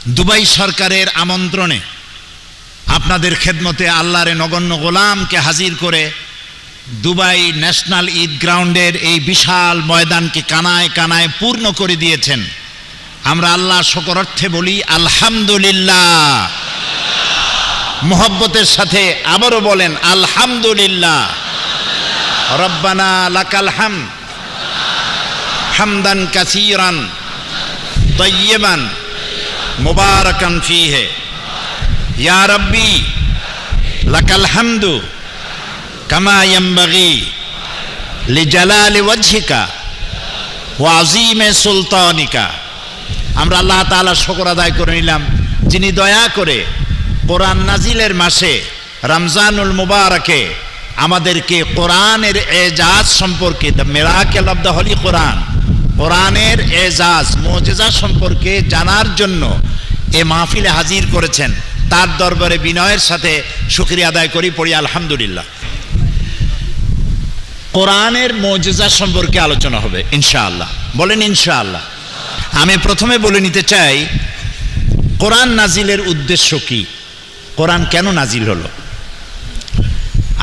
Dubai সরকারের আমন্ত্রণে আপনাদের খেদমতে আল্লাহর নগণ্য গোলামকে হাজির করে দুবাই ন্যাশনাল ঈদ গ্রাউন্ডের এই বিশাল ময়দানকে কানায় কানায় পূর্ণ করে দিয়েছেন। আমরা আল্লাহ শকরার্থে বলি আলহামদুলিল্লাহ। মোহব্বতের সাথে আবারও বলেন আলহামদুলিল্লাহ। রব্বানা লাকাল হামদ হামদান কাসীরান তাইয়্যিবান মুবারাকান ফীহি ইয়া রাব্বি লাকাল হামদু কামা ইয়ানবাগি লিজালালি ওয়াজহিকা ওয়া আযীমি সুলতানিকা। আমরা আল্লাহ তাআলার শুকর আদায় করে নিলাম, যিনি দয়া করে কোরআন নাজিলের মাসে রমজানুল মুবারকে আমাদেরকে কোরআনের এজাজ সম্পর্কে, the miracle of the holy Quran, কোরআনের এজাজ মুজিজা সম্পর্কে জানার জন্য এ মাহফিলে হাজির করেছেন। তার দরবারে বিনয়ের সাথে শুকরিয়া আদায় করি, পড়ি আলহামদুলিল্লাহ। কোরআনের মুজিজা সম্পর্কে আলোচনা হবে ইনশাআল্লাহ। বলেন ইনশাআল্লাহ। আমি প্রথমে বলে নিতে চাই কোরআন নাজিলের উদ্দেশ্য কি, কোরআন কেন নাজিল হলো,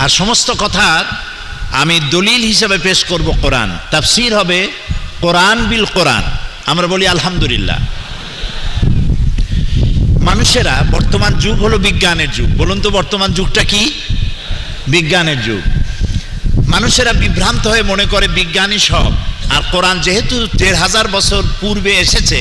আর সমস্ত কথার আমি দলিল হিসেবে পেশ করব কোরআন। তাফসীর হবে কোরআন বিল কোরআন। আমরা বলি আলহামদুলিল্লাহ। মানুষেরা, বর্তমান যুগ হলো বিজ্ঞানের যুগ। বলুন তো বর্তমান যুগটা কি? বিজ্ঞানের যুগ। মানুষেরা বিভ্রান্ত হয়ে মনে করে বিজ্ঞানই সব, আর কোরআন যেহেতু ১৫০০ বছর পূর্বে এসেছে,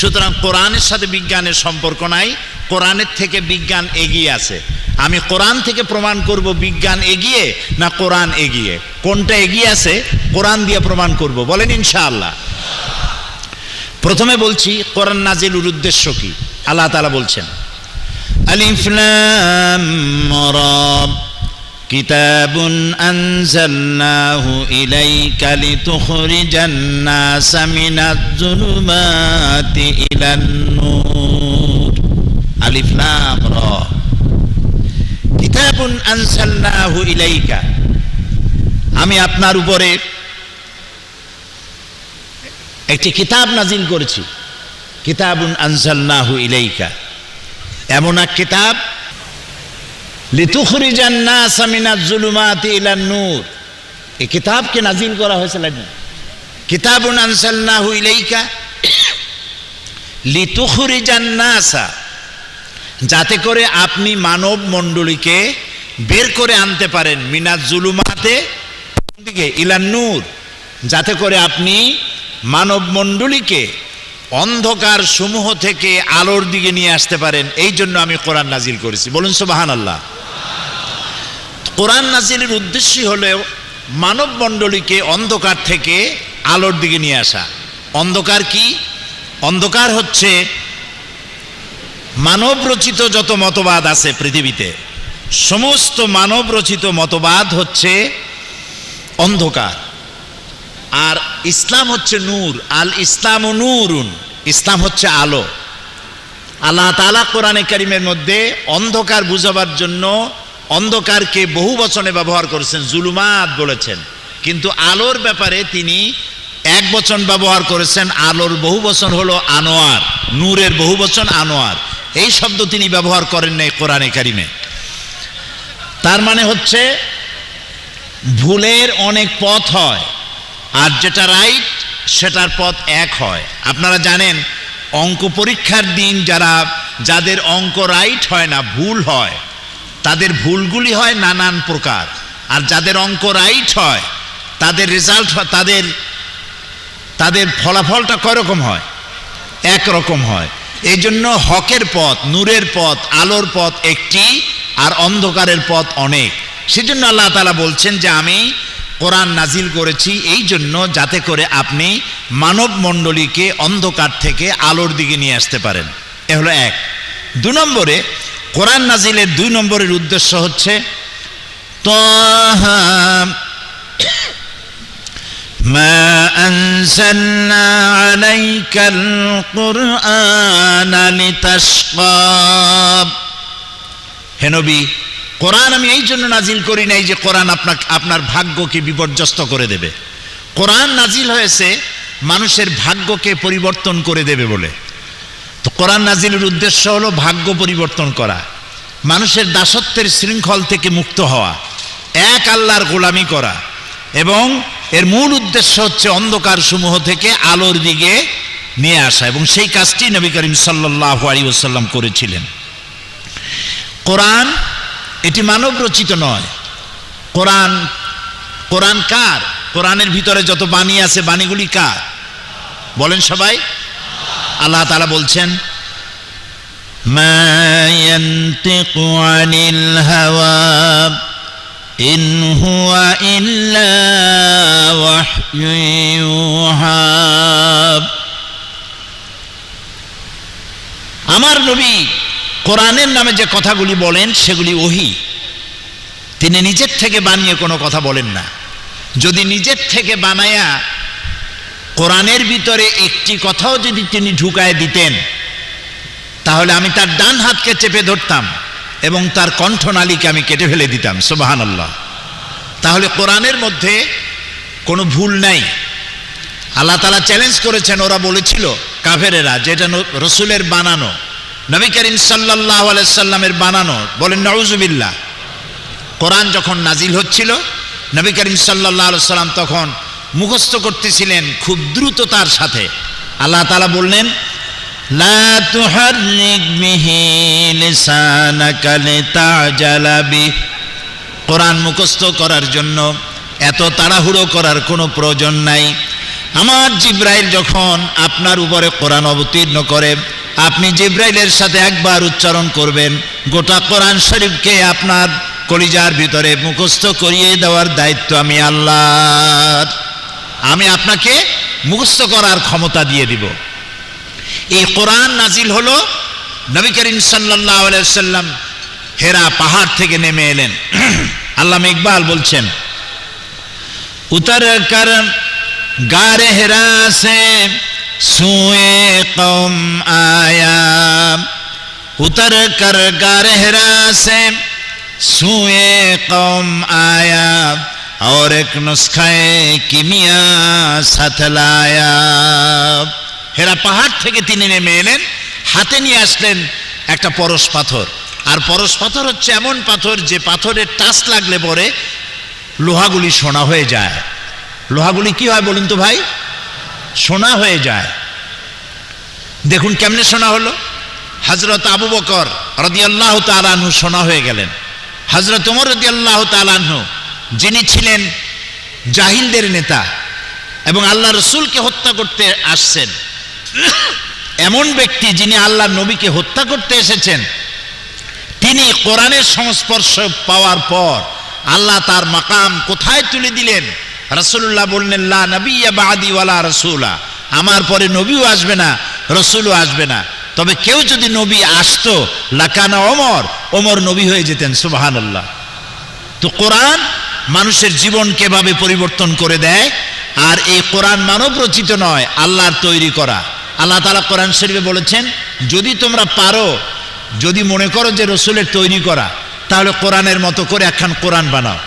সুতরাং কোরআনের সাথে বিজ্ঞানের সম্পর্ক নাই, কোরআনের থেকে বিজ্ঞান এগিয়ে আছে। আমি কোরআন থেকে প্রমাণ করব বিজ্ঞান এগিয়ে না কোরআন এগিয়ে, কোনটা এগিয়ে আছে কোরআন দিয়ে প্রমাণ করব। বলেন ইনশাআল্লাহ। প্রথমে বলছি কোরআন নাজিলের উদ্দেশ্য কি। আল্লাহ তাআলা বলছেন আলিফ লাম রা কিতাবুন আনজালনাহু ইলাইকা লিতুখরিজান নাসা মিনাজ যুলুমাতি ইলান নূর। আলিফ লাম রা কিতাবুন আনজালনাহু ইলাইকা, আমি আপনার উপরে একটি কিতাব নাজিল করেছি। কিতাবুন আনজালনাহু ইলাইকা, এমন এক কিতাব লিতুখরিজান নাসা মিনাজ যুলুমাতি ইলান নূর। এই কিতাবকে নাজিল করা হয়েছিল। কিতাবুন আনজালনাহু ইলাইকা লিতুখরিজান নাসা, যাতে করে আপনি মানব মণ্ডলীকে বের করে আনতে পারেন মিনাজ যুলুমাতে দিকে ইলান নূর, যাতে করে আপনি মানব মণ্ডলীকে অন্ধকার সমূহ থেকে আলোর দিকে নিয়ে আসতে পারেন। এই জন্য আমি কোরআন নাজিল করেছি। বলুন সুবহানাল্লাহ। কোরআন নাজিলের উদ্দেশ্য হলো মানব মণ্ডলীকে অন্ধকার থেকে আলোর দিকে নিয়ে আসা। অন্ধকার কি? অন্ধকার হচ্ছে মানব রচিত যত মতবাদ আছে পৃথিবীতে, সমস্ত মানব রচিত মতবাদ হচ্ছে অন্ধকার, আর ইসলাম হচ্ছে নূর। আল ইসলামু নূরুন, ইসলাম হচ্ছে আলো। আল্লাহ তাআলা কোরআনে কারীমের মধ্যে অন্ধকার বুঝাবার জন্য অন্ধকারকে বহু বচনে ব্যবহার করেছেন, জুলুমাত বলেছেন, কিন্তু আলোর ব্যাপারে তিনি এক বচন ব্যবহার করেছেন। আলোর বহু বচন হলো আনোয়ার, নূরের বহু বচন আনোয়ার। এই শব্দ তিনি ব্যবহার করেন নাই কোরআনে কারীমে। তার মানে হচ্ছে ভুলের অনেক পথ হয়, আর যেটা রাইট সেটার পথ এক হয়। আপনারা জানেন অঙ্ক পরীক্ষার দিন যাদের অঙ্ক রাইট হয় না, ভুল হয়, তাদের ভুলগুলি হয় নানান প্রকার, আর যাদের অঙ্ক রাইট হয় তাদের রেজাল্ট হয়, তাদের ফলাফলটা কয়রকম হয়? একরকম হয়। এই জন্য হকের পথ, নূরের পথ, আলোর পথ একটি, আর অন্ধকারের পথ অনেক। সেজন্য আল্লাহ তাআলা বলছেন যে আমি কোরআন নাজিল করেছি এই জন্য যাতে করে আপনি মানব মণ্ডলীকে অন্ধকার থেকে আলোর দিকে নিয়ে আসতে পারেন। এ হলো এক। ২ নম্বরে কোরআন নাজিলের ২ নম্বরের উদ্দেশ্য হচ্ছে তাহা মা আনজালনা আলাইকাল কুরআনা লিতাশকা। হে নবী, কোরআন আমি এই জন্য নাজিল করি নাই যে কোরআন আপনার ভাগ্যকে বিপর্যস্ত করে দেবে। কোরআন নাজিল হয়েছে মানুষের ভাগ্যকে পরিবর্তন করে দেবে বলে। তো কোরআন নাজিলের উদ্দেশ্য হলো ভাগ্য পরিবর্তন করা, মানুষের দাসত্বের শৃঙ্খল থেকে মুক্ত হওয়া, এক আল্লাহর গোলামি করা, এবং এর মূল উদ্দেশ্য হচ্ছে অন্ধকার সমূহ থেকে আলোর দিকে নিয়ে আসা, এবং সেই কাজটি নবী করিম সাল্লাল্লাহু আলাইহি ওয়াসাল্লাম করেছিলেন। কোরআন এটি মানব রচিত নয়। কোরআন কার? কোরআনের ভিতরে যত বাণী আছে, বাণীগুলি কার? বলেন সবাই। আল্লাহ তাআলা বলছেন, মা ইয়ানতিকু আনিল হাওয়া ইন হুয়া ইল্লা ওয়াহয়ুন ইউহা। আমার নবী কোরআনের নামে যে কথাগুলি বলেন সেগুলি ওহী। তিনি নিজের থেকে বানিয়ে কোনো কথা বলেন না। যদি নিজের থেকে বানায়া কোরআনের ভিতরে একটি কথাও যদি তিনি ঢুকায় দিতেন, তাহলে আমি তার ডান হাতকে চেপে ধরতাম এবং তার কণ্ঠনালীকে আমি কেটে ফেলে দিতাম। সুবহানাল্লাহ। তাহলে কোরআনের মধ্যে কোনো ভুল নাই। আল্লাহ তাআলা চ্যালেঞ্জ করেছেন, ওরা বলেছিল কাফেরেরা, যেটা রসুলের বানানো, নবী করিম সাল্লাল্লাহু আলাইহি সাল্লামের বানানো। বলেন নাউজুবিল্লাহ। কোরআন যখন নাজিল হচ্ছিল, নবী করিম সাল্লাল্লাহু আলাইহি সাল্লাম তখন মুখস্থ করতেছিলেন খুব দ্রুততার সাথে। আল্লাহ তাআলা বললেন, লা তুহাররিক বিহি লিসানাকা লিতাজালা বিহি। কোরআন মুখস্থ করার জন্য এত তাড়াহুড়ো করার কোনো প্রয়োজন নাই। আমার জিব্রাইল যখন আপনার উপরে কোরআন অবতীর্ণ করে, আপনি জিব্রাইলের সাথে একবার উচ্চারণ করবেন, গোটা কোরআন শরীফকে আপনার কলিজার ভিতরে মুখস্থ করিয়ে দেওয়ার দায়িত্ব আমি আল্লাহর। আমি আপনাকে মুখস্থ করার ক্ষমতা দিয়ে দিব। এই কোরআন নাজিল হলো, নবী করিম সাল্লাল্লাহু আলাইহি ওয়াসাল্লাম হেরা পাহাড় থেকে নেমে এলেন। আল্লামা ইকবাল বলছেন, উতর কর গারে হেরা সে সুয়ে কওম আয়া, উতর কর গারে হেরা সে সুয়ে কওম আয়া, और एक नुस्खाए किमिया साथ लाया। হেরা পাহাড় থেকে তিনি নেমে এলেন, হাতে নিয়ে আসলেন একটা পরশ পাথর। আর পরশ পাথর হচ্ছে এমন পাথর যে পাথরের টাচ লাগলে পরে লোহাগুলি সোনা হয়ে যায়। লোহাগুলি কি হয় বলুন তো ভাই? সোনা হয়ে যায়। দেখুন কেমনে সোনা হলো। হযরত আবু বকর রাদিয়াল্লাহু তাআলা আনহু সোনা হয়ে গেলেন। হযরত ওমর রাদিয়াল্লাহু তাআলা আনহু, যিনি ছিলেন জাহিলদের নেতা এবং আল্লাহ রসুলকে হত্যা করতে আসছেন, এমন ব্যক্তি যিনি আল্লাহ নবীকে হত্যা করতে এসেছেন, তিনি কোরআনের সংস্পর্শ পাওয়ার পর আল্লাহ তার মাকাম কোথায় তুলে দিলেন। রাসূলুল্লাহ বললেন, লা নবিয়্যা বা'দি ওয়ালা রাসূলা, আমার পরে নবীও আসবে না, রসুলও আসবে না। তবে কেউ যদি নবী আসতো, লাকানা ওমর নবী হয়ে যেতেন। সুবহানাল্লাহ। তো কোরআন মানুষের জীবন কিভাবে পরিবর্তন করে দেয়। আর এই কোরআন মানব রচিত নয়, আল্লাহর তৈরি করা। আল্লাহ তাআলা কোরআন শরীফে বলেছেন, যদি তোমরা পারো, যদি মনে করো যে রসুলের তৈরি করা, তাহলে কোরআনের মতো করে একখান কোরআন বানাও।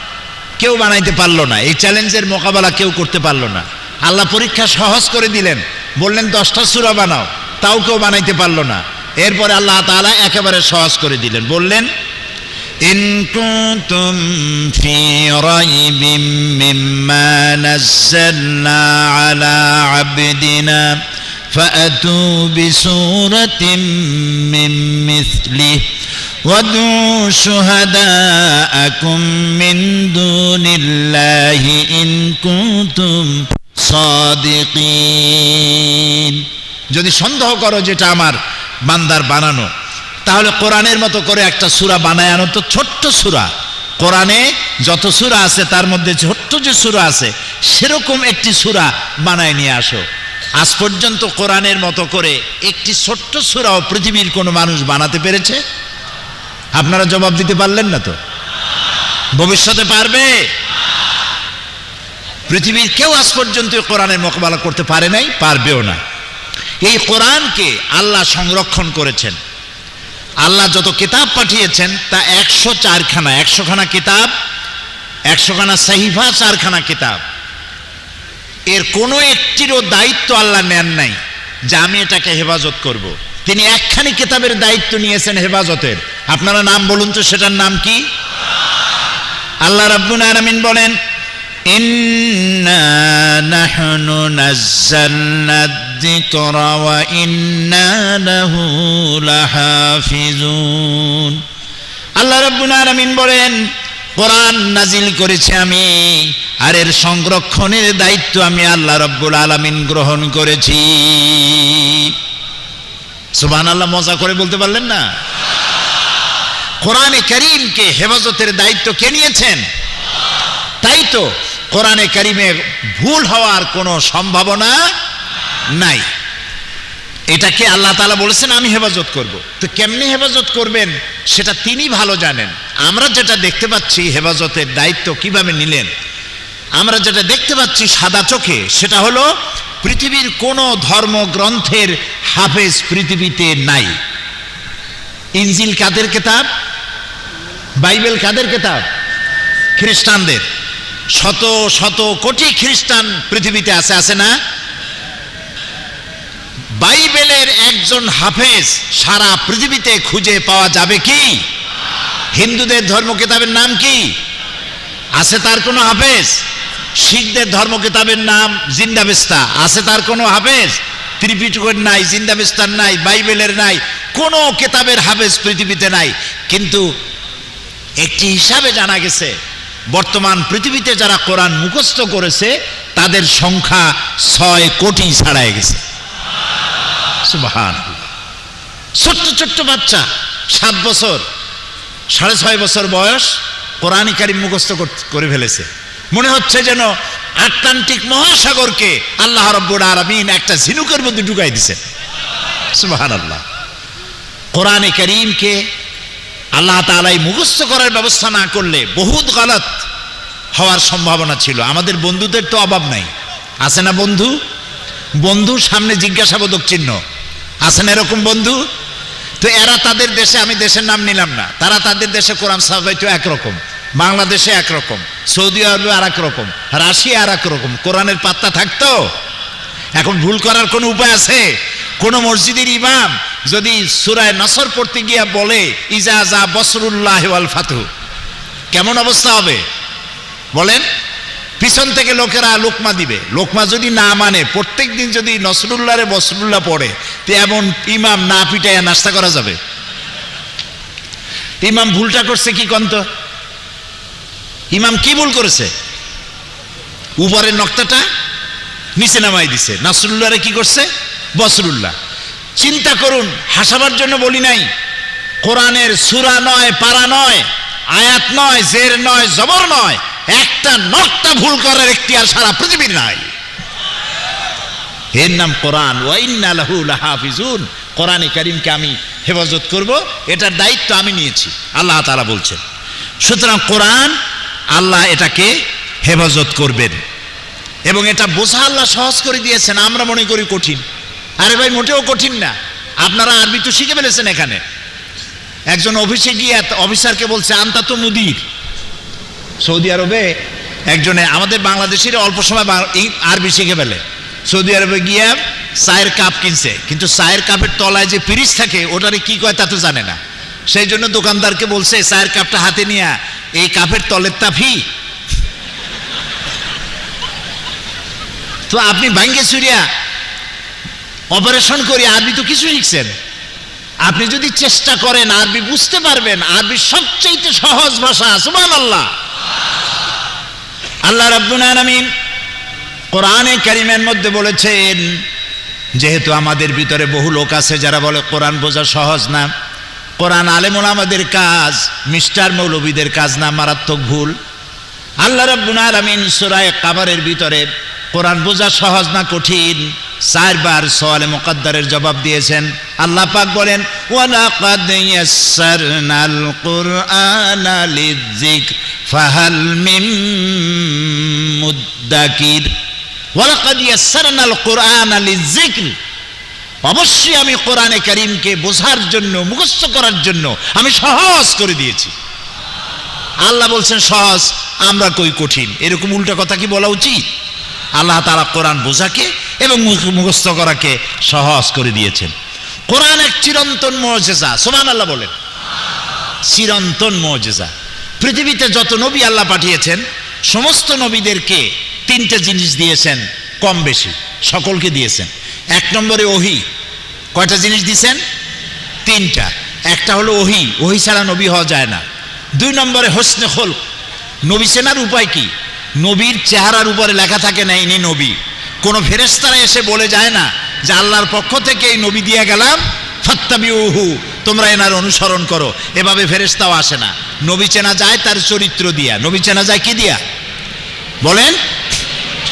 কেউ বানাইতে পারলো না। এই চ্যালেঞ্জের মোকাবেলা কেউ করতে পারলো না। আল্লাহ পরীক্ষা সহজ করে দিলেন, বললেন 10টা সূরা বানাও, তাও কেউ বানাইতে পারলো না। এরপরে আল্লাহ তাআলা একেবারে সহজ করে দিলেন, বললেন, ইন কুনতুম ফি রাইবিম মিম্মা নাযালনা আলা আবদিনা ফাআতু বিসূরাতিন মিন মিসলিহি ওয়াদউ শুহাদাআকুম মিন দুনিল্লাহি ইন কুনতুম সাদিকিন। যদি সন্দেহ করো যেটা আমার বান্দার বানানো, তাহলে কোরআনের মতো করে একটা সূরা বানায় আনো। তো ছোট্ট সূরা, কোরআনে যত সূরা আছে তার মধ্যে ছোট্ট যে সূরা আছে সেরকম একটি সূরা বানায় নিয়ে আসো। আজ পর্যন্ত কোরআনের মতো করে একটি ছোট্ট সূরাও পৃথিবীর কোনো মানুষ বানাতে পেরেছে? আপনারা জবাব দিতে পারলেন না তো। ভবিষ্যতে পারবে? পৃথিবীর কেউ আজ পর্যন্ত কোরআনের মোকাবেলা করতে পারে নাই, পারবেও না। এই কোরআনকে আল্লাহ সংরক্ষণ করেছেন। আল্লাহ যত কিতাব পাঠিয়েছেন তা 104 খানা, 100 খানা কিতাব, 100 খানা সাহিফা, 4 খানা কিতাব। এর কোনো একটিরও দায়িত্ব আল্লাহ নেন নাই যে আমি এটাকে হেফাজত করব। তিনি একখানি কিতাবের দায়িত্ব নিয়েছেন হেফাজতের। আপনারা নাম বলুন তো, সেটার নাম কি? আল্লাহ রাব্বুল আলামিন বলেন, ইন্না নাহনু নাযালনা যিকরা ওয়া ইন্না লাহু লাহাফিজুন। আল্লাহ রাব্বুল আলামিন বলেন, কোরআন নাজিল করেছি আমি, আর এর সংরক্ষণের দায়িত্ব আমি আল্লাহ রাব্বুল আলামিন গ্রহণ করেছি। সুবহানাল্লাহ, মজা করে বলতে পারলেন না? কোরআনে কারীমকে হেফাজতের দায়িত্ব কে নিয়েছেন? তাই তো কোরআনে কারীমে ভুল হওয়ার কোনো সম্ভাবনা নাই। এটাকে আল্লাহ তাআলা বলেছেন আমি হেফাজত করব। তো কেমনে হেফাজত করবেন সেটা তিনি ভালো জানেন। আমরা যেটা দেখতে পাচ্ছি হেফাজতের দায়িত্ব কিভাবে নিলেন, আমরা যেটা দেখতে পাচ্ছি সাদা চোখে, সেটা হলো পৃথিবীর কোনো ধর্মগ্রন্থের হাফেজ পৃথিবীতে নাই। ইনজিল কাদের কিতাব? বাইবেল কাদের কিতাব? খ্রিস্টানদের। শত শত কোটি খ্রিস্টান পৃথিবীতে আছে, আছে না? বাইবেলের একজন হাফেজ সারা পৃথিবীতে খুঁজে পাওয়া যাবে কি? হিন্দুদের ধর্ম কিতাবের নাম কি? আছে তার কোনো হাফেজ? শিখদের ধর্ম কিতাবের নাম জিন্দাবেস্তা, আছে তার কোনো হাফেজ? ত্রিপিটকের নাই, জিন্দাবেস্তার নাই, বাইবেলের নাই, কোনো কিতাবের হাফেজ পৃথিবীতে নাই। কিন্তু একটি হিসাবে জানা গেছে বর্তমান পৃথিবীতে যারা কোরআন মুখস্থ করেছে তাদের সংখ্যা 6 কোটি ছাড়াই গেছে। সুবহানাল্লাহ। ছোট্ট ছোট্ট বাচ্চা 7 বছর 6.5 বছর বয়স কোরআন কারীম মুখস্থ করে ফেলেছে। মনে হচ্ছে যেন আটলান্টিক মহাসাগরকে আল্লাহ রাব্বুল আলামিন একটা ঝিনুকের মধ্যে ঢুকাই দিয়েছেন। সুবহানাল্লাহ। কোরআনে কারীমকে আল্লাহ তাআলাই মুখস্থ করার ব্যবস্থা না করলে বহুত গলত হওয়ার সম্ভাবনা ছিল। আমাদের বন্ধুদের তো অভাব নাই, আছে না বন্ধু? বন্ধুর সামনে জিজ্ঞাসাবোধক চিহ্ন, আছে না এরকম বন্ধু? তো এরা তাদের দেশে, আমি দেশের নাম নিলাম না, তারা তাদের দেশে কোরআন সাহাবাইতো একরকম, বাংলাদেশে একরকম, সৌদি আরবে আর এক রকম, রাশিয়া আর এক রকম। কোরআনের পাত্তা থাকতো? এখন ভুল করার কোনো উপায় আছে? কোন মসজিদের ইমাম যদি সূরা নসর পড়তে গিয়া বলে ইজা যা বসরুল্লাহ ওয়াল ফাতহু, কেমন অবস্থা হবে বলেন? পিছন থেকে লোকেরা লোকমা দিবে। লোকমা যদি না মানে, প্রত্যেক দিন যদি নসরুল্লাহরে বসরুল্লাহ পড়ে, তো এমন ইমাম না পিটাইয়া নাস্তা করা যাবে? ইমাম ভুলটা করছে কি কন্ত? ইমাম কি ভুল করেছে? উপরের নক্তাটা নিচে নামাই দিছে। নসরুল্লাহরে কি করছে? বসরুল্লাহ। চিন্তা করুন, হাসাবার জন্য বলি নাই। কোরআনের সূরা নয়, পারা নয়, আয়াত নয়, জের নয়, জবর নয়, একটা নকটা ভুল করার এখতিয়ার সারা পৃথিবীর নাই। এর নাম কোরআন। ওয়া ইন্না লাহু লাহাফিজুন। কোরআনে কারীমকে আমি হেফাজত করব, এটার দায়িত্ব আমি নিয়েছি, আল্লাহ তাআলা বলছেন। সুতরাং কোরআন আল্লাহ এটাকে হেফাজত করবেন, এবং এটা বোঝা আল্লাহ সহজ করে দিয়েছেন। আমরা মনে করি কঠিন। আরে ভাই, মোটেও কঠিন না। আপনারা আরবি তো শিখে ফেলেছেন। এখানে একজন অফিসে গিয়ে অফিসারকে বলছে আনতা তো মুদির। সৌদি আরবে একজনে, আমাদের বাংলাদেশের অল্প সময় আরবি শিখে ফেলে। সৌদি আরবে গিয়া চায়ের কাপ কিনছে, কিন্তু চায়ের কাপের তলায় যে পিরিচ থাকে ওটারে কি কয় তা তো জানে না। সেই জন্য দোকানদারকে বলছে চায়ের কাপটা হাতে নিয়ে এই কাপের তলের তাফি। তো আপনি ভাঙ্গে চুরিয়া অপারেশন করি আরবি তো কিছু শিখছেন। আপনি যদি চেষ্টা করেন আরবি বুঝতে পারবেন। আরবি সবচেয়ে সহজ ভাষা। সুবহানাল্লাহ। আল্লাহ রাব্বুল আলামিন কোরআনে কারীমের মধ্যে বলেছেন, যেহেতু আমাদের ভিতরে বহু লোক আছে যারা বলে কোরআন বোঝা সহজ না, কোরআন আলেম ওলামাদের কাজ, মিস্টার মৌলবীদের কাজ না, মারাত্মক ভুল। আল্লাহ রাব্বুল আলামিন সূরা কামারের ভিতরে কোরআন বোঝা সহজ না কঠিন 4 বার সওয়ালে মুকদ্দারের জবাব দিয়েছেন। আল্লাহ পাক বলেন, ওয়ালাকাদ ইয়াসসারনাল কুরআনা লিযিকর ফাহাল মিন মুদ্দাকির। ওয়ালাকাদ ইয়াসসারনাল কুরআনা লিযিকর, অবশ্যই আমি কোরআনে কারীমকে বোঝার জন্য, মুখস্থ করার জন্য আমি সহজ করে দিয়েছি। আল্লাহ বলছেন সহজ, আমরা কই কঠিন। এরকম উল্টা কথা কি বলা উচিত? আল্লাহ তাআলা কোরআন বোঝাকে এবং মুখস্থ করাকে সহজ করে দিয়েছেন। কোরআন এক চিরন্তন মুজিজা, সুবহানাল্লাহ বলেন। চিরন্তন মুজিজা। পৃথিবীতে যত নবী আল্লাহ পাঠিয়েছেন সমস্ত নবীদেরকে তিনটা জিনিস দিয়েছেন, কম বেশি সকলকে দিয়েছেন। এক নম্বরে ওহী। কয়টা জিনিস দিয়েছেন? তিনটা। একটা হলো ওহী, ওহী ছাড়া নবী হওয়া যায় না। দুই নম্বরে হোসনে খুলক, নবী চেনার উপায় কি? নবীর চেহারার উপরে লেখা থাকে না ইনি নবী। কোনো ফেরেশতারা এসে বলে যায় না যে আল্লাহর পক্ষ থেকে এই নবী দিয়ে গেলাম, ফাত্তাবিউহু, তোমরা এনার অনুসরণ করো। এভাবে ফেরেশতাও আসে না। নবী চেনা যায় তার চরিত্র দিয়া। নবী চেনা যায় কি দিয়া বলেন?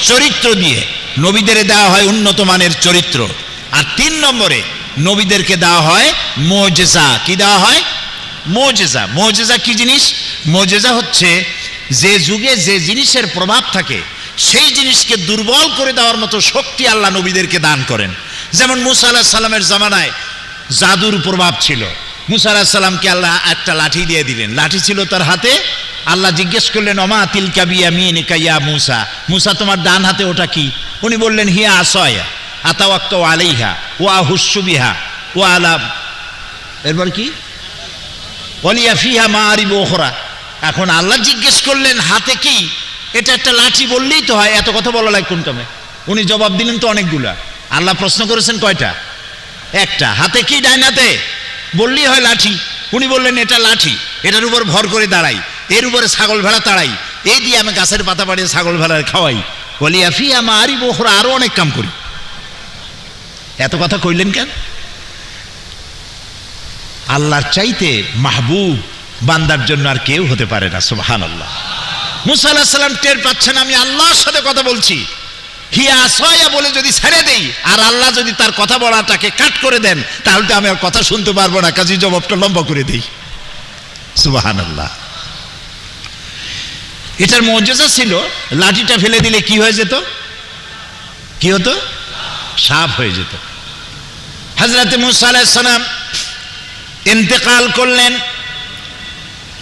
চরিত্র দিয়ে। নবীদের দেওয়া হয় উন্নত মানের চরিত্র। আর তিন নম্বরে নবীদেরকে দেওয়া হয় মুজিজা। কি দেওয়া হয়? মুজিজা। মুজিজা কি জিনিস? মুজিজা হচ্ছে যে যুগে যে জিনিসের প্রভাব থাকে সেই জিনিসকে দুর্বল করে দেওয়ার মতো শক্তি আল্লাহ নবীদেরকে দান করেন। যেমন মুসা আলাইহিস সালামের জামানায় জাদুর প্রভাব ছিল। মুসা আলাইহিস সালামকে আল্লাহ একটা লাঠি দিয়ে দিলেন। লাঠি ছিল তার হাতে। আল্লাহ জিজ্ঞেস করলেন, ওমা তিলকা বিয়ামিনিকা ইয়া মুসা, মুসা তোমার ডান হাতে ওটা কি? উনি বললেন, হিয়া আসায়া আতাওয়াক্কাউ আলাইহা ওয়া আহুসসু বিহা ওয়া আলা, এরপর কি, ওয়ালিয়া ফিহা মাআরিব উখরা। এখন আল্লাহ জিজ্ঞেস করলেন হাতে কি? এটা একটা লাঠি বললেই তো হয়, এত কথা বলা লাগে কোন কামে? উনি জবাব দিলেন তো অনেকগুলা। আল্লাহ প্রশ্ন করেছেন কয়টা? একটা। হাতে কি? ডাইন হাতে বললেই হয় লাঠি। উনি বললেন এটা লাঠি, এটার উপর ভর করে দাঁড়াই, এর উপরে ছাগল ভেড়া তাড়াই, এই দিয়ে আমি গাছের পাতা পাড়িয়ে ছাগল ভেড়া খাওয়াই, ওয়ালিয়া ফিহা মাআরিব উখরা, আরো অনেক কাম করি। এত কথা কইলেন কেন? আল্লাহর চাইতে মাহবুব বান্দার জন্য আর কেউ হতে পারে না। সুবহানাল্লাহ। মুসা আলাইহিস সালাম টের পাচ্ছেন আমি আল্লাহর সাথে কথা বলছি, হিয়া আসায়া বলে যদি ছেড়ে দেই আর আল্লাহ যদি তার কথা বলাটাকে কাট করে দেন তাহলে তো আমি আর কথা শুনতে পারবো না, কাজী জবাবটা লম্বা করে দেই। সুবহানাল্লাহ। এটার মুজিজা ছিল লাঠিটা ফেলে দিলে কি হয়ে যেত? কি হতো? সাপ হয়ে যেত। হযরত মুসা আলাইহিস সালাম ইন্তেকাল করলেন,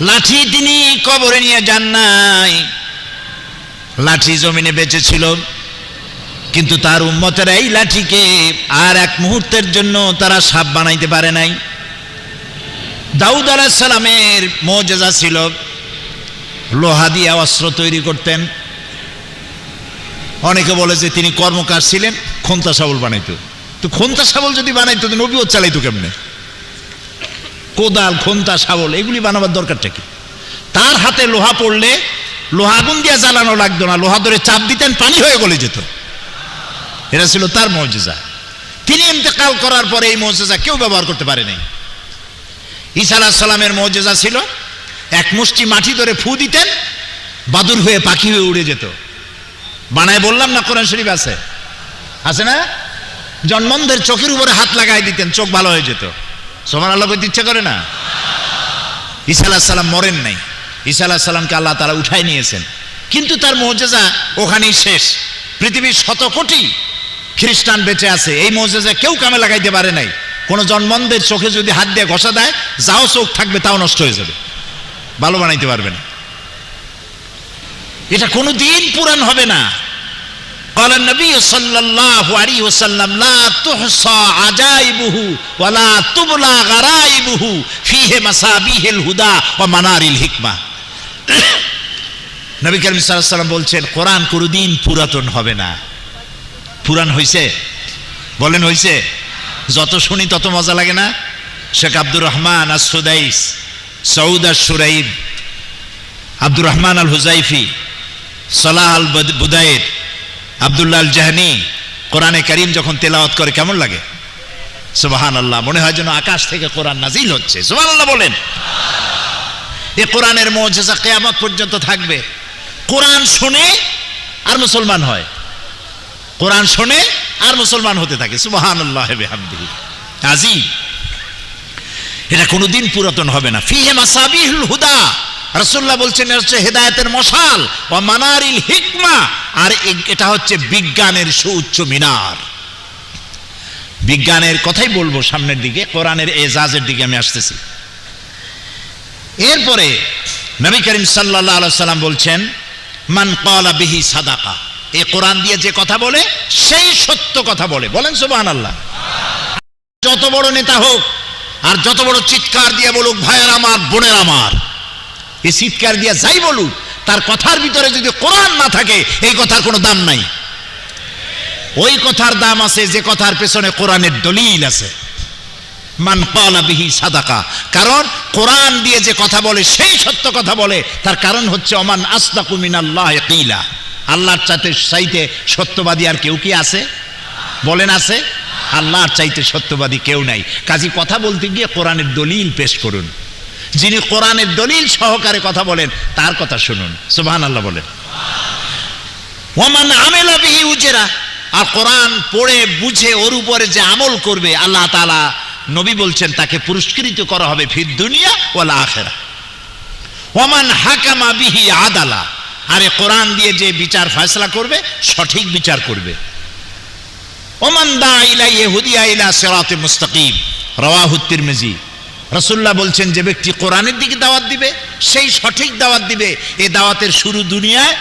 লাঠি তিনি কবরে নিয়ে যান নাই। লাঠি জমিনে বেঁচে ছিল, কিন্তু তার উম্মতেরা এই লাঠিকে আর এক মুহূর্তের জন্য তারা সাপ বানাইতে পারে নাই। দাউদ আলাইহিস সালামের মুজিজা ছিল লোহা দিয়ে অস্ত্র তৈরি করতেন। অনেকে বলে যে তিনি কর্মকার ছিলেন, খন্তা শাবল বানাইতো। তো খন্তা শাবল যদি বানাইতো তো নবীও চালাইতো কেমনে? কোদাল, খন্তা, শাবল এগুলি বানাবার দরকারটা কি? তার হাতে লোহা পড়লে লোহা আগুন দিয়ে জ্বালানো লাগতো না, লোহা ধরে চাপ দিতেন, পানি হয়ে গলে যেত। এটা ছিল তার মুজিজা। তিনি ইন্তেকাল করার পরে এই মুজিজা কেউ ব্যবহার করতে পারে নাই। ঈসা আলাইহিস সালামের মুজিজা ছিল এক মুষ্টি মাটি ধরে ফু দিতেন, বাদুর হয়ে পাখি হয়ে উড়ে যেত। বানায় বললাম না, কোরআন শরীফ আছে, আছে না? জন্মন্ধের চোখের উপরে হাত লাগাই দিতেন, চোখ ভালো হয়ে যেত। সুবহানাল্লাহ বলতে ইচ্ছা করে না? ঈসা আলাইহিস সালাম মরেন নাই। ঈসা আলাইহিস সালামকে আল্লাহ তাআলা উঠাই নিয়েছেন, কিন্তু তার মুজিজা ওখানেই শেষ। পৃথিবীর শত কোটি খ্রিস্টান বেঁচে আছে, এই মুজিজা কেউ কামে লাগাইতে পারে নাই। কোন জন্মন্ধের চোখে যদি হাত দিয়ে ঘষা দেয়, যাও চোখ থাকবে তাও নষ্ট হয়ে যাবে, ভালো বানাইতে পারবে না। এটা কোনোদিন পুরান হবে না। قال النبي صلى الله عليه وسلم لا تحصى عجائبه ولا تبلى غرائبه فيه مصابيح الهدى ومنار الحكمة। নবী করিম সাল্লাল্লাহু আলাইহি ওয়াসাল্লাম বলছেন কোরআন কোনোদিন পুরাতন হবে না। পুরান হইছে? বলেন হইছে? যত শুনি তত মজা লাগে না? শেখ আব্দুর রহমান আস-সুদাইস, সৌদ আশ-শুরাইব, আব্দুর রহমান আল হুজাইফি, সালাহ আল বুদাইর, আব্দুল্লাহ আল জাহনি কোরআনে কারীম যখন তেলাওয়াত করে কেমন লাগে? সুবহানাল্লাহ, মনে হয় যেন আকাশ থেকে কোরআন নাজিল হচ্ছে। সুবহানাল্লাহ বলেন। এই কোরআনের মুজিজা কিয়ামত পর্যন্ত থাকবে। কোরআন শুনে আর মুসলমান হয়, কোরআন শুনে আর মুসলমান হতে থাকে। সুবহানাল্লাহ বিহামদিহি আযীম। এটা কোনোদিন পুরাতন হবে না। ফিহি মাসাবিহুল হুদা, রাসূলুল্লাহ বলছেন এটা হচ্ছে হেদায়েতের মশাল, ওয়া মানারিল হিকমা, আর এটা হচ্ছে বিজ্ঞানের সুউচ্চ মিনার। বিজ্ঞানের কথাই বলবো সামনের দিকে, কোরআনের এজাজের দিকে আমি আসতেছি। এরপরে নবী করিম সাল্লাল্লাহু আলাইহি ওয়াসাল্লাম বলছেন মান ক্বালা বিহি সাদাকা, এই কোরআন দিয়ে যে কথা বলে সেই সত্য কথা বলে। বলেন সুবহানাল্লাহ। যত বড় নেতা হোক আর যত বড় চিৎকার দিয়ে বলুক ভাইয়ের আমার বোনের আমার, এই চিৎকার দিয়ে যাই বলুক, তার কথার ভিতরে যদি কোরআন না থাকে এই কথার কোনো দাম নাই। ওই কথার দাম আছে যে কথার পেছনে কোরআনের দলিল আছে। মান ক্বালা বিহি সাদাকা, কারণ কোরআন দিয়ে যে কথা বলে সেই সত্য কথা বলে। তার কারণ হচ্ছে ওমান আসদাকু মিনাল্লাহি কিলা, আল্লাহর চাইতে সত্যবাদী আর কেউ কি আছে? বলেন আছে? আল্লাহর চাইতে সত্যবাদী কেউ নাই। কাজী কথা বলতে গিয়ে কোরআনের দলিল পেশ করুন। যিনি কোরআনের দলিল সহকারে কথা বলেন তার কথা শুনুন। সুবহানাল্লাহ বলেন। ওয়ামান আমিলা বিহি উজরা, আর কোরআন পড়ে বুঝে ওর উপরে যে আমল করবে আল্লাহ তাআলা নবী বলছেন তাকে পুরস্কৃত করা হবে ফিদ দুনিয়া ওয়াল আখিরাহ। ওয়ামান হাকামা বিহি আদালা, আরে কোরআন দিয়ে যে বিচার ফয়সালা করবে সঠিক বিচার করবে। ওমান দা ইলাইহি হুদিয়া ইলা সিরাতিল মুস্তাকিম, রাওয়াহু তিরমিজি। রাসূলুল্লাহ বলছেন যে ব্যক্তি কোরআনের দিকে দাওয়াত দিবে সেই সঠিক দাওয়াত দিবে। এই দাওয়াতের শুরু দুনিয়ায়,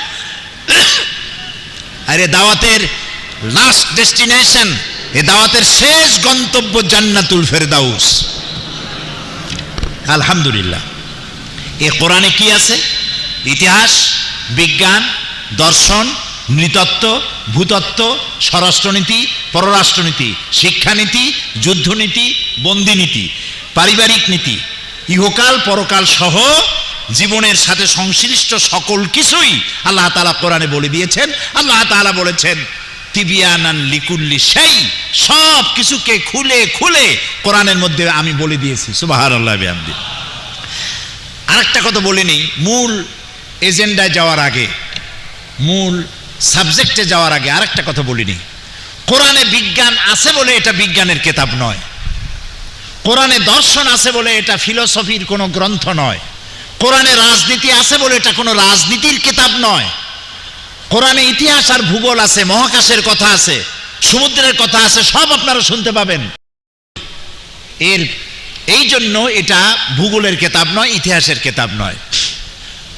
আর এই দাওয়াতের লাস্ট ডেস্টিনেশন, এই দাওয়াতের শেষ গন্তব্য জান্নাতুল ফেরদাউস। আলহামদুলিল্লাহ। এই কোরআনে কি আছে? ইতিহাস, বিজ্ঞান, দর্শন, নৃতত্ত্ব, ভূতত্ত্ব, স্বরাষ্ট্রনীতি, পররাষ্ট্রনীতি, শিক্ষানীতি, যুদ্ধনীতি, বন্দিনীতি, পারিবারিক নীতি, ইহকাল পরকাল সহ জীবনের সাথে সংশ্লিষ্ট সকল কিছুই আল্লাহ তাআলা কোরআনে বলে দিয়েছেন। আল্লাহ তাআলা বলেছেন তিবিয়ানান লিকুল্লি শাই, সব কিছুকে খুলে খুলে কোরআনের মধ্যে আমি বলে দিয়েছি। সুবহানাল্লাহ বিহামদি। আরেকটা কথা বলে নেই, মূল এজেন্ডায় যাওয়ার আগে, মূল সাবজেক্টে যাওয়ার আগে আরেকটা কথা বলিনি। কোরআনে বিজ্ঞান আছে বলে এটা বিজ্ঞানের কিতাব নয়। কোরআনে দর্শন আছে বলে এটা ফিলোসফির কোনো গ্রন্থ নয়। কোরআনে রাজনীতি আছে বলে এটা কোনো রাজনীতির কিতাব নয়। কোরআনে ইতিহাস আর ভূগোল আছে, মহাকাশের কথা আছে, সমুদ্রের কথা আছে, সব আপনারা শুনতে পাবেন। এই জন্য এটা ভূগোলের কিতাব নয়, ইতিহাসের কিতাব নয়।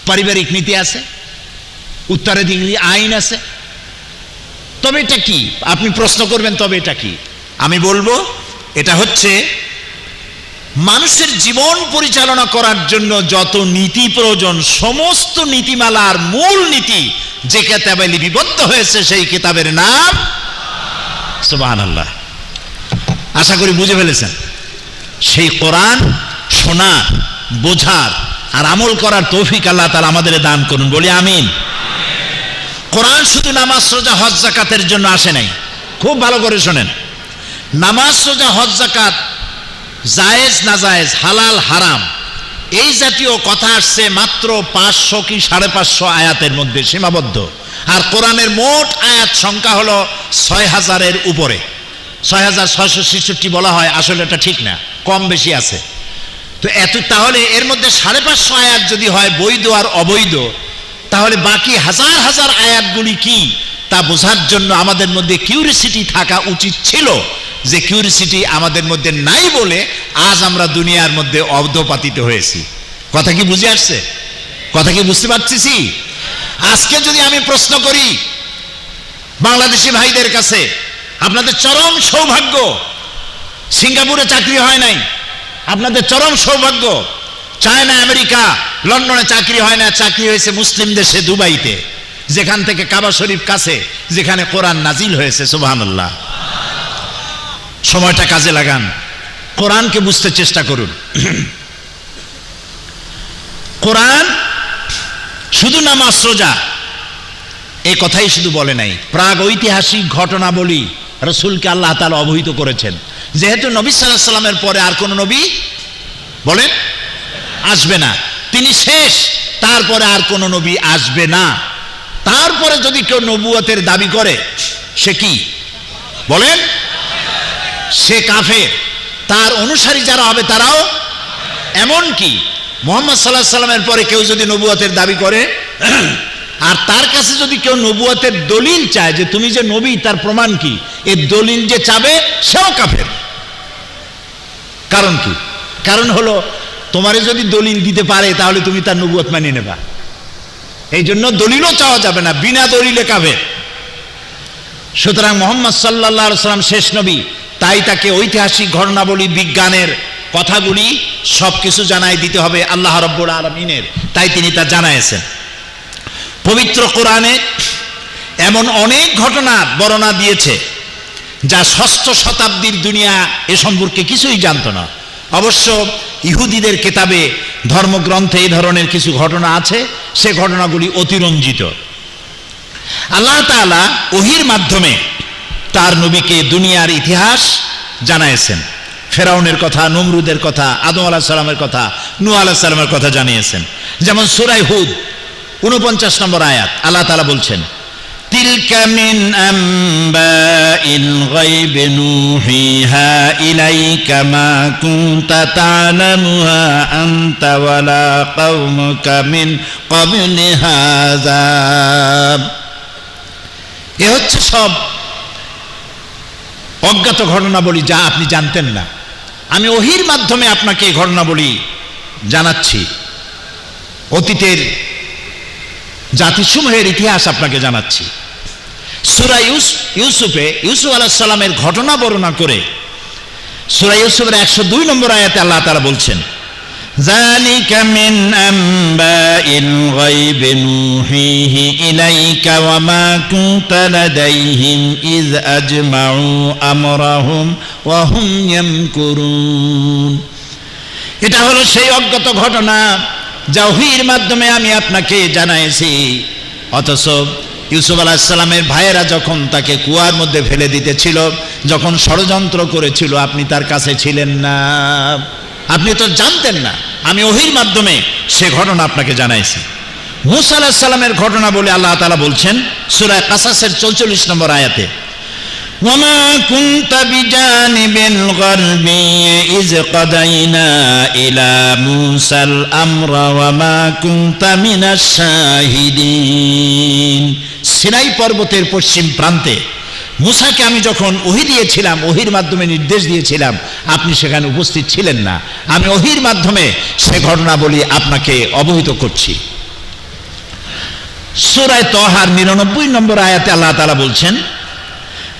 পারিবারিক নীতি আছে, উত্তরাধিকারী আইন আছে। তবে এটা কি? আপনি প্রশ্ন করবেন তবে এটা কি? আমি বলবো এটা হচ্ছে মানুষের জীবন পরিচালনা করার জন্য যত নীতি প্রয়োজন সমস্ত নীতিমালার মূল নীতি যে কিতাবে লিপিবদ্ধ হয়েছে সেই কিতাবের নাম সুবহানাল্লাহ। আশা করি বুঝে ফেলেছেন। সেই কোরআন শোনার, বোঝার আর আমল করার তৌফিক আল্লাহ তাআলা আমাদের দান করুন, বলি আমিন। কোরআন শুধু নামাজ, রোজা, হজ, যাকাতের জন্য আসে নাই। খুব ভালো করে শোনেন। নামাজ, রোজা, হজ, যাকাত জায়েজ না জায়েজ, হালাল হারাম, এই জাতীয় কথা আসছে মাত্র 500 কি 550 আয়াতের মধ্যে সীমাবদ্ধ। আর কোরআনের মোট আয়াত সংখ্যা হলো 6000-এর উপরে। 6666 বলা হয়, আসলে এটা ঠিক না, কম বেশি আছে। তো তাহলে এর মধ্যে 550 আয়াত যদি হয় বৈধ আর অবৈধ, তাহলে বাকি হাজার হাজার আয়াতগুলি কি তা বোঝার জন্য আমাদের মধ্যে কিউরিসিটি থাকা উচিত ছিল। যে কিউরিসিটি আমাদের মধ্যে নাই বলে আজ আমরা দুনিয়ার মধ্যে অধঃপাতিত হয়েছি। কথা কি বুঝে আসছে? কথা কি বুঝতে পারতেছি? আজকে যদি আমি প্রশ্ন করি বাংলাদেশি ভাইদের কাছে, আপনাদের চরম সৌভাগ্য সিঙ্গাপুরে চাকরি হয় নাই, আপনাদের চরম সৌভাগ্য চায়না, আমেরিকা, লন্ডনে চাকরি হয় না, চাকরি হয়েছে মুসলিম দেশে দুবাইতে, যেখান থেকে কাবা শরীফ কাছে, যেখানে কোরআন নাজিল হয়েছে। সুবহানাল্লাহ। সময়টা কাজে লাগান, কোরআনকে বুঝতে চেষ্টা করুন। কোরআন শুধু নামাজ, রোজা এই কথাই শুধু বলে নাই, প্রাগ ঐতিহাসিক ঘটনাবলী রাসূলকে আল্লাহ তাআলা অবহিত করেছেন। যেহেতু নবী সাল্লাল্লাহু আলাইহি ওয়াসাল্লামের পরে আর কোন নবী বলেন আসবে না, তিনি শেষ, তারপরে আর কোন নবী আসবে না। তারপরে যদি কেউ নবুয়তের দাবি করে সে কি বলেন? সে কাফের। তার অনুসারী যারা হবে তারাও। এমন কি মুহাম্মদ সাল্লাল্লাহু আলাইহি ওয়াসাল্লামের পরে কেউ যদি নবুয়তের দাবি করে আর তার কাছে যদি কেউ নবুয়তের দলিল চায় যে তুমি যে নবী তার প্রমাণ কি, এর দলিল যে চাবে সেও কাফের। কারণ কি? কারণ হলো তোমারে যদি দলিল দিতে পারে তাহলে তুমি তার নবুয়ত মানিয়ে নেবা। এই জন্য দলিলও চাওয়া যাবে না, বিনা দলিলে কাফের। সুতরাং মুহাম্মদ সাল্লাল্লাহু আলাইহি ওয়াসাল্লাম শেষ নবী, তাই তাকে ঐতিহাসিক ঘটনাবলী, বিজ্ঞানের কথাগুলি সবকিছু জানাই দিতে হবে আল্লাহ রাব্বুল আলামিনের, তাই তিনি তা জানাইছেন। পবিত্র কোরআনে এমন অনেক ঘটনার বর্ণনা দিয়েছে যা ষষ্ঠ শতাব্দীর দুনিয়া এ সম্পর্কে কিছুই জানত না। অবশ্য ইহুদিদের কিতাবে, ধর্মগ্রন্থে এই ধরনের কিছু ঘটনা আছে, সে ঘটনাগুলি অতিরঞ্জিত। আল্লাহ তাআলা ওহীর মাধ্যমে তার নবীকে দুনিয়ার ইতিহাস জানাইছেন। ফেরাউনের কথা, নমরুদের কথা, আদম আলাইহিস সালামের কথা, নূহ আলাইহিস সালামের কথা জানিয়েছেন। যেমন সূরা হুদ 49 নম্বর আয়াত আল্লাহ তাআলা বলছেন, তিলকা মিন আম্বাইল গায়বি নূহিহা ইলাইকা মা কুনতা তা'লামুহা আনতা ওয়ালা কওমুকা মিন ক্বাবলি হাযা। এ হচ্ছে সব অজ্ঞাত ঘটনাবলী যা আপনি জানতেন না। আমি ওহীর মাধ্যমে আপনাকে এই ঘটনাবলী জানাচ্ছি, অতীতের জাতিসমূহের ইতিহাস আপনাকে জানাচ্ছি। সূরা ইউসুফে ইউসুফ আলাইহিস সালামের ঘটনা বর্ণনা করে সূরা ইউসুফের 102 নম্বর আয়াতে আল্লাহ তাআলা বলছেন, যালিকা মিন আম্বাইল গায়বি নূহিহি ইলাইকা ওয়া মা কুনতা লাদাইহিম ইয আজমাউ আমরাহুম ওয়া হুম ইয়ামকুরুন। এটা হলো সেই অজ্ঞাত ঘটনা যা ওহীর মাধ্যমে আমি আপনাকে জানাইছি, অথচ ইউসুফ আলাইহিস সালামের ভাইয়েরা যখন তাকে কুয়ার মধ্যে ফেলে দিতেছিল, যখন ষড়যন্ত্র করেছিল, আপনি তার কাছে ছিলেন না, আপনি তো জানতেন না। আমি ওহীর মাধ্যমে সে ঘটনা আপনাকে জানাইছি। মূসা আলাইহিস সালামের ঘটনা বলে আল্লাহ তাআলা বলছেন সূরা কাসাসের 44 নম্বর আয়াতে, ওয়ামা কুনতা বিজানিবিল গারবি ইয কাদাইনা ইলা মূসাল আমরা ওয়ামা কুনতা মিনাশ শাহিদিন। সিনাই পর্বতের পশ্চিম প্রান্তে মূসাকে আমি যখন ওহী দিয়েছিলাম, ওহীর মাধ্যমে নির্দেশ দিয়েছিলাম, আপনি সেখানে উপস্থিত ছিলেন না। আমি ওহীর মাধ্যমে সে ঘটনা বলি আপনাকে অবহিত করছি। সূরা তাহার 99 নম্বর আয়াতে আল্লাহ তাআলা বলছেন,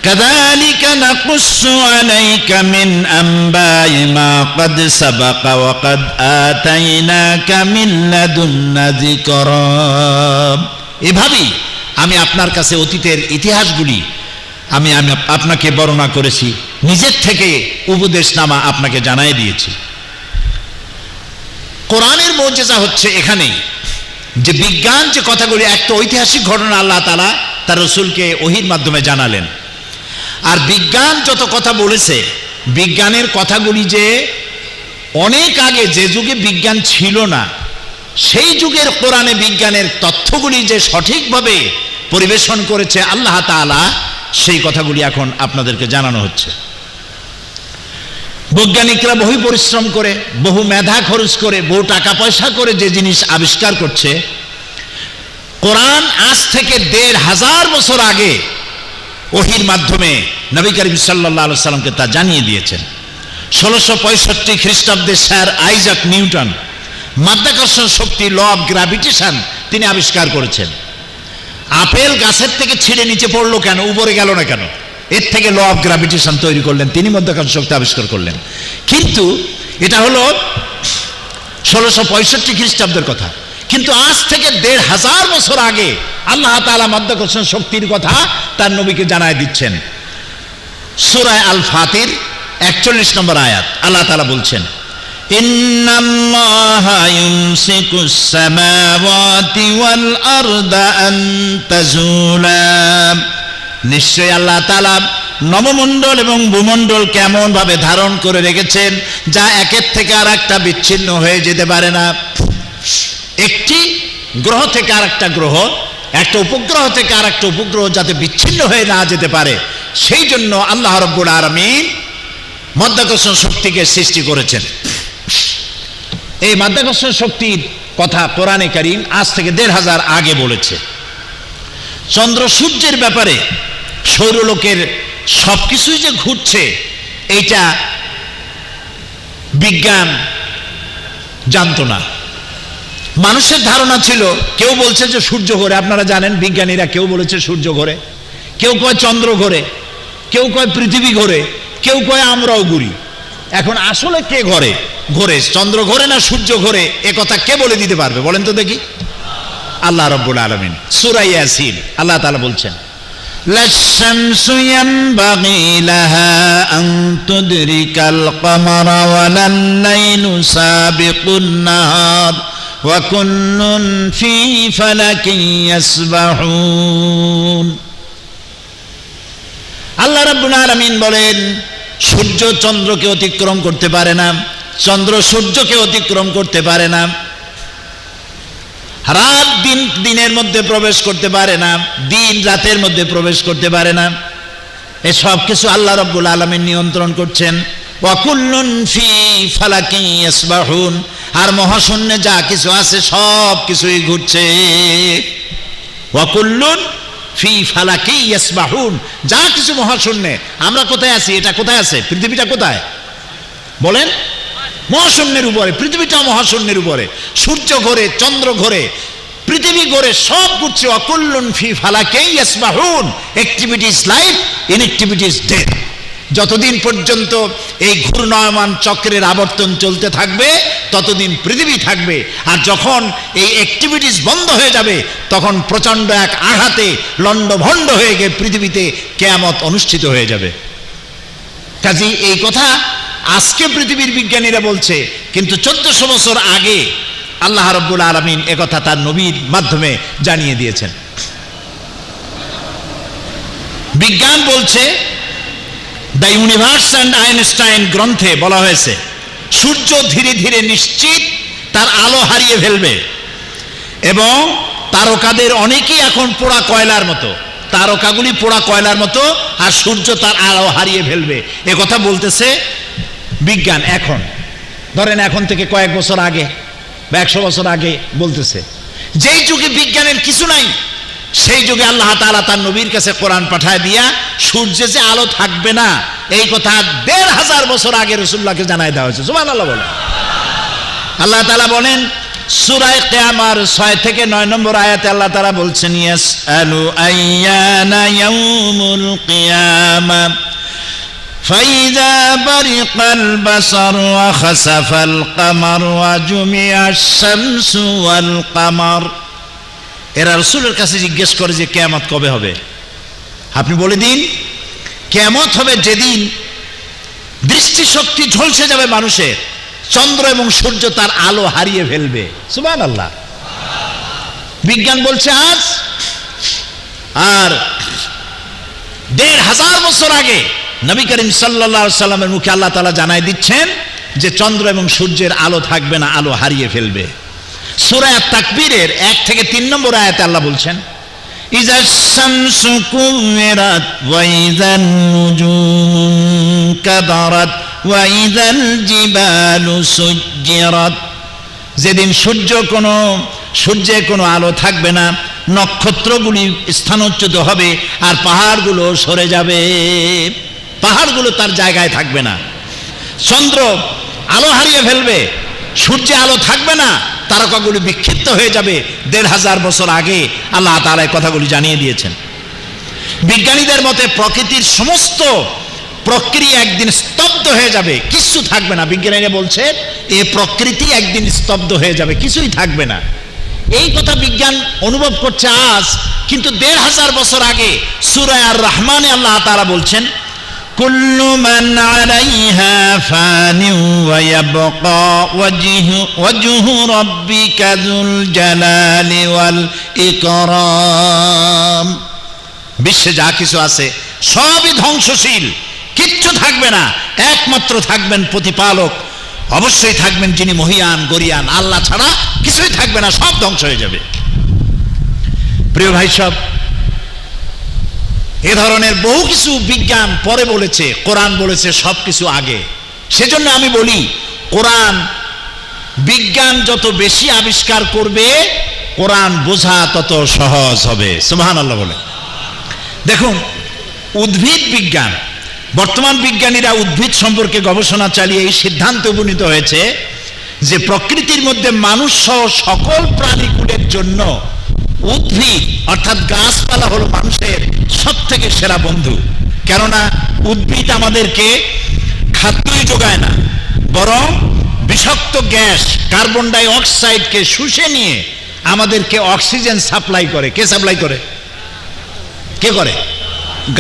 কাযালিকা নাকুসসু আলাইকা মিন আম্বাই মা ক্বাদ সাবাকা ওয়া ক্বাদ আতাইনাকা মিন লাদুন্না যিকরা। এভাবেই আমি আপনার কাছে অতীতের ইতিহাসগুলি আমি আপনাকে বর্ণনা করেছি, নিজের থেকে উপদেশনামা আপনাকে জানাই দিয়েছি। কোরআনের মুজিজা হচ্ছে এখানেই যে বিজ্ঞান যে কথাগুলি, একটা ঐতিহাসিক ঘটনা আল্লাহ তাআলা তার রাসূলকে ওহীর মাধ্যমে জানালেন। আর বিজ্ঞান যত কথা বলেছে, বিজ্ঞানের কথাগুলি যে অনেক আগে, যে যুগে বিজ্ঞান ছিল না, সেই যুগের কোরআনে বিজ্ঞানের তথ্যগুলি যে সঠিকভাবে পরিবেশন করেছে আল্লাহ তাআলা, সেই কথাগুলি এখন আপনাদেরকে জানানো হচ্ছে। বৈজ্ঞানিকরা বহু পরিশ্রম করে, বহু মেধা খরচ করে, বহু টাকা পয়সা করে যে জিনিস আবিষ্কার করছে, কোরআন আজ থেকে 1500 বছর আগে ওহীর মাধ্যমে নবী করিম সাল্লাল্লাহু আলাইহি সাল্লামকে তা জানিয়ে দিয়েছেন। 1665 খ্রিস্টাব্দে স্যার আইজাক নিউটন মাধ্যাকর্ষণ শক্তি, ল অফ গ্র্যাভিটেশন তিনি আবিষ্কার করেছেন। আপেল গাছের থেকে ছিঁড়ে নিচে পড়লো কেন, উপরে গেল না কেন? এর থেকে ল অফ গ্র্যাভিটেশন তৈরি করলেন তিনি, মাধ্যাকর্ষণ শক্তি আবিষ্কার করলেন। কিন্তু এটা হলো 1665 খ্রিস্টাব্দের কথা, কিন্তু আজ থেকে 1500 বছর আগে আল্লাহ তাআলা মাধ্যাকর্ষণ শক্তির কথা তার নবীকে জানায় দিচ্ছেন। সূরা আল ফাতির 41 নম্বর আয়াত আল্লাহ তাআলা বলছেন, ইন্নাল্লাহা ইউমসিকুস সামাওয়াতি ওয়াল আরদা আন তাজুলা। নিশ্চয়ই আল্লাহ তাআলা নবমণ্ডল এবং ভূমণ্ডল কেমন ভাবে ধারণ করে রেখেছেন, যা একের থেকে আর একটা বিচ্ছিন্ন হয়ে যেতে পারে না। একটি গ্রহ থেকে আর একটা গ্রহ, একটা উপগ্রহ থেকে আর একটা উপগ্রহ যাতে বিচ্ছিন্ন হয়ে না যেতে পারে, সেই জন্য আল্লাহ রাব্বুল আলামিন মাধ্যাকর্ষণ শক্তিকে সৃষ্টি করেছেন। এই মাধ্যাকর্ষণ শক্তির কথা কোরআনে কারীম আজ থেকে 1500 আগে বলেছে। চন্দ্র সূর্যের ব্যাপারে, সৌরলোকের সবকিছুই যে ঘুরছে, এইটা বিজ্ঞান জানতো না। মানুষের ধারণা ছিল, কেউ বলছে যে সূর্য ঘোরে, আপনারা জানেন বিজ্ঞানীরা, কেউ বলেছে সূর্য ঘোরে, কেউ কয় চন্দ্র ঘোরে, কেউ কয় পৃথিবী ঘোরে, কেউ কয় আমরাও ঘুরি। এখন আসলে কে ঘোরে? চন্দ্র ঘোরে না সূর্য ঘোরে? এ কথা কে বলে দিতে পারবে বলেন তো দেখি? আল্লাহ রাব্বুল আলামিন সূরা ইয়াসিন আল্লাহ তাআলা বলছেন, লাশ-শামসু ইয়ানবাগি লাহা আন তুদরিকাল কমারা ওয়ালাল লাইলু সাবিকুন নাহার ওয়া কুল্লুন ফি ফালাকিন ইয়াসবাহুন। আল্লাহ রাব্বুল আলামিন বলেন, সূর্য চন্দ্রকে অতিক্রম করতে পারে না, চন্দ্র সূর্যকে অতিক্রম করতে পারে না, রাত দিনের মধ্যে প্রবেশ করতে পারে না, দিন রাতের মধ্যে প্রবেশ করতে পারে না। এই সব কিছু আল্লাহ রাব্বুল আলামিন নিয়ন্ত্রণ করছেন। ওয়া কুল্লুন ফি ফালাকিন ইয়াসবাহুন, আর মহাশূন্যে যা কিছু আছে সব কিছুই ঘুরছে। ওয়া কুল্লুন ফি ফালাকিন ইয়াসবাহুন, যা কিছু মহাশূন্যে। আমরা কোথায় আছি? এটা কোথায় আছে? পৃথিবীটা কোথায় বলেন? মহাশূন্যের উপরে। পৃথিবীটা মহাশূন্যের উপরে। সূর্য ঘোরে, চন্দ্র ঘোরে, পৃথিবী ঘোরে, সব ঘুরছে। অকুল্লুন ফি ফালাকিন ইয়াসবাহুন। Activity is life, inactivity is death. যতদিন পর্যন্ত এই ঘূর্ণায়মান চক্রের আবর্তন চলতে থাকবে ততদিন পৃথিবী থাকবে। আর যখন এই অ্যাক্টিভিটিস বন্ধ হয়ে যাবে তখন প্রচণ্ড এক আঘাতে লণ্ডভণ্ড হয়ে গিয়ে পৃথিবীতে কিয়ামত অনুষ্ঠিত হয়ে যাবে। কাজেই এই কথা আজকে পৃথিবীর বিজ্ঞানীরা বলছে, কিন্তু 1400 বছর আগে আল্লাহ রাব্বুল আলামিন একথা তার নবীর মাধ্যমে জানিয়ে দিয়েছেন। বিজ্ঞান বলছে, দ্য ইউনিভার্স অ্যান্ড আইনস্টাইন গ্রন্থে বলা হয়েছে, সূর্য ধীরে ধীরে নিশ্চিত তার আলো হারিয়ে ফেলবে এবং তারকাদের অনেকেই এখন পোড়া কয়লার মতো, তারকাগুলি পোড়া কয়লার মতো, আর সূর্য তার আলো হারিয়ে ফেলবে। এ কথা বলতেছে বিজ্ঞান। এখন ধরেন এখন থেকে কয়েক বছর আগে বা 100 বছর আগে বলতেছে। যেই যুগে বিজ্ঞানের কিছু নাই সেই যুগে আল্লাহ তাআলা তার নবীর কাছে কোরআন পাঠায় দিয়া সূর্যে যে আলো থাকবে না এই কথা 1500 বছর আগে রাসূলুল্লাহকে জানায় দেওয়া হয়েছে। সুবহানাল্লাহ বলেন। আল্লাহ তাআলা বলেন সূরা কিয়ামার 6 থেকে 9 নম্বর আয়াতে আল্লাহ তাআলা বলছেন, ইয়াসআলু আইয়ানা ইয়াউমুল কিয়ামা ফাইযা বারিকাল বাসার ওয়া খাসাফাল কামার ওয়া জুমিআশ শামসু ওয়াল কামার। এরা রাসূলের কাছে জিজ্ঞেস করে যে কিয়ামত কবে হবে? আপনি বলে দিন, কিয়ামত হবে যেদিন দৃষ্টিশক্তি ঝলসে যাবে মানুষের, চন্দ্র এবং সূর্য তার আলো হারিয়ে ফেলবে। সুবহানাল্লাহ। বিজ্ঞান বলছে আজ, আর 1500 বছর আগে নবী করিম সাল্লাল্লাহু আলাইহি সাল্লামের মুখে আল্লাহ তাআলা জানায় দিচ্ছেন যে চন্দ্র এবং সূর্যের আলো থাকবে না, আলো হারিয়ে ফেলবে। সূরা আত-তাকবীরের 1 থেকে 3 নম্বর আয়াতে আল্লাহ বলছেন, ইযাশ শামসু কুওয়িরাত ওয়া ইযান নুজুম কাদারাত ওয়া ইযাল জিবালু সুজ্জিরাত। যেদিন সূর্যে কোনো আলো থাকবে না, নক্ষত্রগুলি স্থানচ্যুত হবে আর পাহাড়গুলো সরে যাবে, পাহাড়গুলো তার জায়গায় থাকবে না। চন্দ্র আলো হারিয়ে ফেলবে, সূর্যে আলো থাকবে না, তারকাগুলি বিক্ষিপ্ত হয়ে যাবে। 1500 বছর আগে আল্লাহ তাআলা এই কথাগুলি জানিয়ে দিয়েছেন। বিজ্ঞানীদের মতে প্রকৃতির সমস্ত প্রক্রিয়া একদিন স্তব্ধ হয়ে যাবে, কিছু থাকবে না। বিজ্ঞানীরা বলছে এই প্রকৃতি একদিন স্তব্ধ হয়ে যাবে, কিছুই থাকবে না। এই কথা বিজ্ঞান অনুভব করছে আজ, কিন্তু 1500 বছর আগে সূরা আর রহমানে আল্লাহ তাআলা বলছেন, কুল্লু মান আলাইহা ফানি ওয়া ইয়াবকা ওয়াজহু রাব্বিকা যুল জালালি ওয়াল ইকরাম। বিশ্বে যা কিছু আছে সবই ধ্বংসশীল, কিচ্ছু থাকবে না, একমাত্র থাকবেন প্রতিপালক, অবশ্যই থাকবেন যিনি মহিয়ান গরিয়ান, আল্লাহ ছাড়া কিছুই থাকবে না, সব ধ্বংস হয়ে যাবে। প্রিয় ভাই সব, এ ধরনের বহু কিছু বিজ্ঞান পরে বলেছে, কোরআন বলেছে সব কিছু আগে। সেজন্য আমি বলি, কোরআন বিজ্ঞান যত বেশি আবিষ্কার করবে কোরআন বোঝা তত সহজ হবে। সুবহানাল্লাহ বলে। দেখুন, উদ্ভিদ বিজ্ঞান, বর্তমান বিজ্ঞানীরা উদ্ভিদ সম্পর্কে গবেষণা চালিয়ে এই সিদ্ধান্তে উপনীত হয়েছে যে প্রকৃতির মধ্যে মানুষ সহ সকল প্রাণীকুলের জন্য উদ্ভিদ অর্থাৎ গাছপালা হলো মানুষের সবথেকে সেরা বন্ধু। কেননা উদ্ভিদ আমাদেরকে খাদ্যই যোগায় না, বরং বিষাক্ত গ্যাস কার্বন ডাই অক্সাইডকে শুষে নিয়ে আমাদেরকে অক্সিজেন সাপ্লাই করে। কে সাপ্লাই করে? কে করে?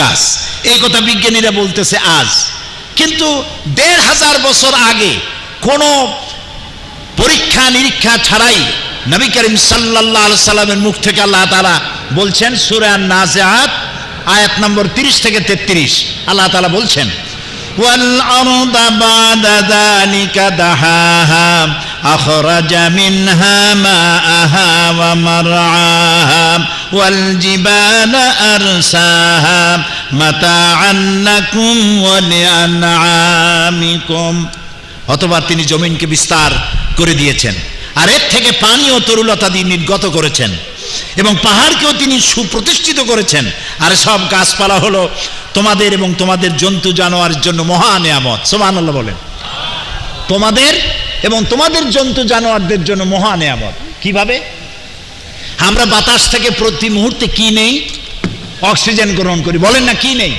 গাছ। এই কথা বিজ্ঞানীরা বলতেছে আজ, কিন্তু ১৫০০ বছর আগে কোনো পরীক্ষা নিরীক্ষা ছাড়াই নবী করিম সাল্লাল্লাহু আলাইহি সাল্লামের মুখ থেকে আল্লাহ তাআলা বলছেন, সূরা আন-নাজিআত আয়াত নম্বর 30 থেকে 33, আল্লাহ তাআলা বলছেন, ওয়াল আরদা বাদা যালিকা দাহাহা আখরাজা মিনহা মাআহা ওয়া মারআহা ওয়াল জিবালা আরসাহা মাতাআন লাকুম ওয়া লিআনআমিকুম। অথবা তিনি জমিনকে বিস্তার করে দিয়েছেন, আর এর থেকে পানি ও তরুলতা দিয়ে নির্গত করেছেন, এবং পাহাড়কেও তিনি সুপ্রতিষ্ঠিত করেছেন। আর সব গাছপালা হলো তোমাদের এবং তোমাদের জন্তু জানোয়ারের জন্য মহা নিয়ামত। সুবহানাল্লাহ বলেন। তোমাদের এবং তোমাদের জন্তু জানোয়ারদের জন্য মহা নিয়ামত। কিভাবে? আমরা বাতাস থেকে প্রতি মুহূর্তে কি নেই? অক্সিজেন গ্রহণ করি। বলেন না, কি নেই?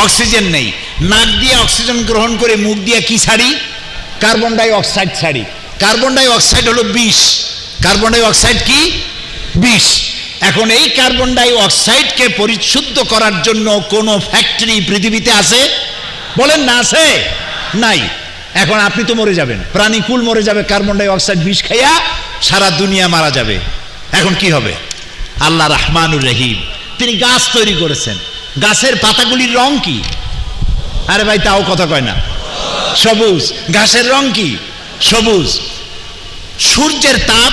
অক্সিজেন নেই। নাক দিয়ে অক্সিজেন গ্রহণ করে মুখ দিয়ে কি ছাড়ি? কার্বন ডাই অক্সাইড ছাড়ি। কার্বন ডাই অক্সাইড হলো বিষ। কার্বন ডাই অক্সাইড কি? বিষ। এখন এই কার্বন ডাই অক্সাইডকে পরিশুদ্ধ করার জন্য কোন ফ্যাক্টরি পৃথিবীতে আছে? বলেন না, আছে? নাই। এখন আপনি তো মরে যাবেন, প্রাণীকুল মরে যাবে, কার্বন ডাই অক্সাইড বিষ খাইয়া সারা দুনিয়া মারা যাবে। এখন কি হবে? আল্লাহ রহমানুর রহিম, তিনি গাছ তৈরি করেছেন। গাছের পাতাগুলির রং কি? আরে ভাই, তাও কথা কয় না। সবুজ। ঘাসের রং কি? সবুজ। সূর্যের তাপ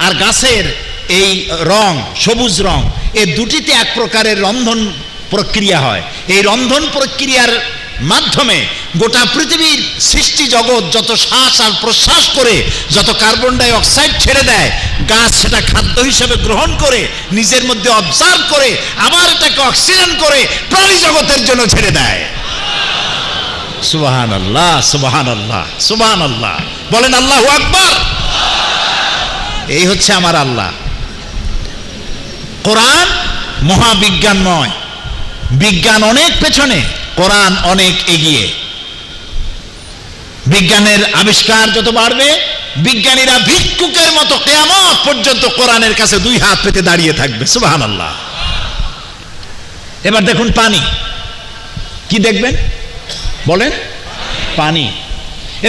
আর গাছের এই রং, সবুজ রং, এই দুটিতে এক প্রকারের রন্ধন প্রক্রিয়া হয়। এই রন্ধন প্রক্রিয়ার মাধ্যমে গোটা পৃথিবীর সৃষ্টি জগৎ যত শ্বাস আর প্রশ্বাস করে যত কার্বন ডাই অক্সাইড ছেড়ে দেয়, গাছ সেটা খাদ্য হিসেবে গ্রহণ করে নিজের মধ্যে অবজার্ভ করে আবার এটাকে অক্সিজেন করে প্রাণী জগতের জন্য ছেড়ে দেয়। সুবহানাল্লাহ, সুবহানাল্লাহ, সুবহানাল্লাহ। বলেন আল্লাহু আকবার। এই হচ্ছে আমার আল্লাহ। কোরআন মহাবিজ্ঞানময়। বিজ্ঞান অনেক পেছনে, কোরআন অনেক এগিয়ে। বিজ্ঞানের আবিষ্কার যত বাড়বে, বিজ্ঞানীরা ভিক্ষুকের মতো কিয়ামত পর্যন্ত কোরআনের কাছে দুই হাত পেতে দাঁড়িয়ে থাকবে। সুবহানাল্লাহ। এবার দেখুন পানি। কি দেখবেন? বলেন। পানি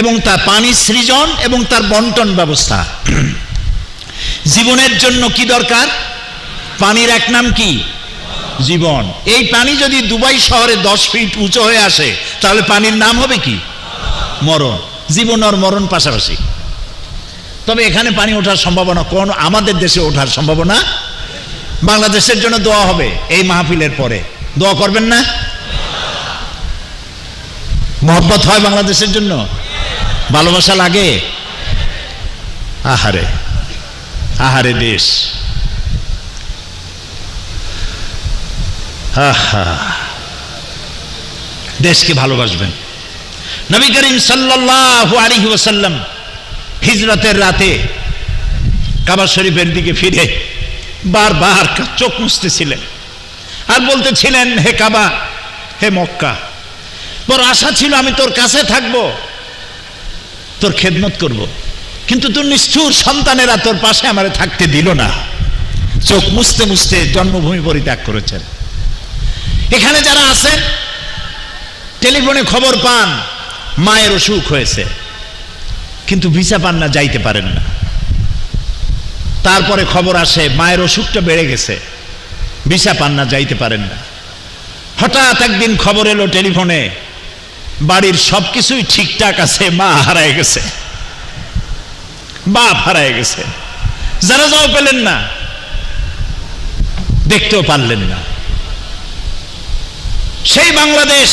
এবং তার পানি সৃজন এবং তার বন্টন ব্যবস্থা। জীবনের জন্য কি দরকার? পানির এক নাম কি? জীবন। এই পানি যদি দুবাই শহরে 10 ফিট উঁচু হয়ে আসে, তাহলে পানির নাম হবে কি? মরণ। জীবন আর মরণ পাশাপাশি। তবে এখানে পানি ওঠার সম্ভাবনা কোন? আমাদের দেশে ওঠার সম্ভাবনা। বাংলাদেশের জন্য দোয়া হবে এই মাহফিলের পরে। দোয়া করবেন না? মহব্বত হয় বাংলাদেশের জন্য? ভালোবাসা লাগে? আহারে, আহারে দেশ। দেশকে ভালোবাসবেন। নবী করিম সাল্লাল্লাহু আলাইহি ওয়াসাল্লাম হিজরতের রাতে কাবা শরীফের দিকে ফিরে বারবার চোখ মুছতেছিলেন আর বলতেছিলেন, হে কাবা, হে মক্কা, বড় আশা ছিল আমি তোর কাছে থাকবো, তোর খেদমত করব, কিন্তু তোর নিষ্ঠুর সন্তানেরা তোর পাশে আমারে থাকতে দিল না। চোখ মুছতে মুছতে জন্মভূমি পরিত্যাগ করেছেন। এখানে যারা আছেন টেলিফোনে খবর পান মায়ের অসুখ হয়েছে, কিন্তু ভিসা পান না, যাইতে পারেন না। তারপরে খবর আসে মায়ের অসুখটা বেড়ে গেছে, ভিসা পান না, যাইতে পারেন না। হঠাৎ একদিন খবর এলো টেলিফোনে, বাড়ির সবকিছুই ঠিকঠাক আছে, মা হারায় গেছে, বাপ হারায় গেছে, জানাজাও পেলেন না, দেখতেও পারলেন না। সেই বাংলাদেশ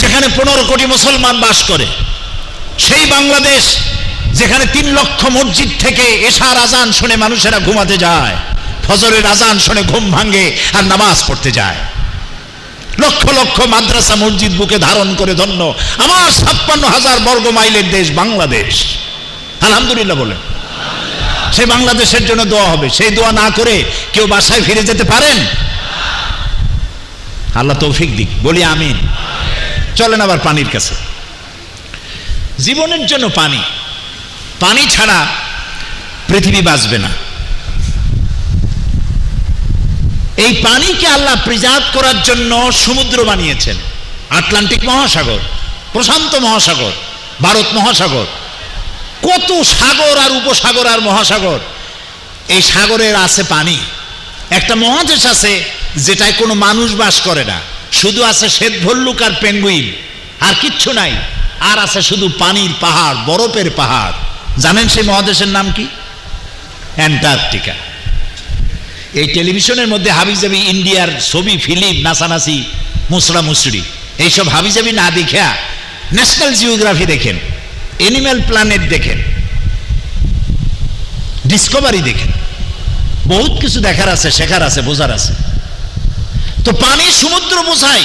যেখানে 15 কোটি মুসলমান বাস করে, সেই বাংলাদেশ যেখানে 3 লক্ষ মসজিদ থেকে এশার আজান শুনে মানুষেরা ঘুমাতে যায়, ফজরের আজান শুনে ঘুম ভাঙে আর নামাজ পড়তে যায়, লক্ষ লক্ষ মাদ্রাসা মসজিদ বুকে ধারণ করে ধন্য আমার 56,000 বর্গ মাইলের দেশ বাংলাদেশ। আলহামদুলিল্লাহ বলেন। সেই বাংলাদেশের জন্য দোয়া হবে। সেই দোয়া না করে কেউ বাসায় ফিরে যেতে পারেন? আল্লাহ তৌফিক দিক, বলি আমিন। চলেন আবার পানির কাছে। জীবনের জন্য পানি, পানি ছাড়া পৃথিবী বাঁচবে না। এই পানিকে আল্লাহ প্রিজার্ভ করার জন্য সমুদ্র বানিয়েছেন, আটলান্টিক মহাসাগর, প্রশান্ত মহাসাগর, ভারত মহাসাগর, কত সাগর আর উপসাগর আর মহাসাগর। এই সাগরের আছে পানি। একটা মহাদেশ আছে যেটায় কোনো মানুষ বাস করে না, শুধু আছে শ্বেত ভল্লুক আর পেঙ্গুইন, আর কিচ্ছু নাই। আর আছে শুধু পানির পাহাড়, বরফের পাহাড়। জানেন সেই মহাদেশের নাম কি? অ্যান্টার্কটিকা। এই টেলিভিশনের মধ্যে হাবিজাবি ইন্ডিয়ার ছবি, ফিল্ম, নাচানাচি, মুসরা মুসরি, এইসব হাবিজাবি না দেখা ন্যাশনাল জিওগ্রাফি দেখেন, এনিম্যাল প্ল্যানেট দেখেন, ডিসকভারি দেখেন। বহুত কিছু দেখার আছে, শেখার আছে, বোঝার আছে। তো পানি সমুদ্র বোঝাই,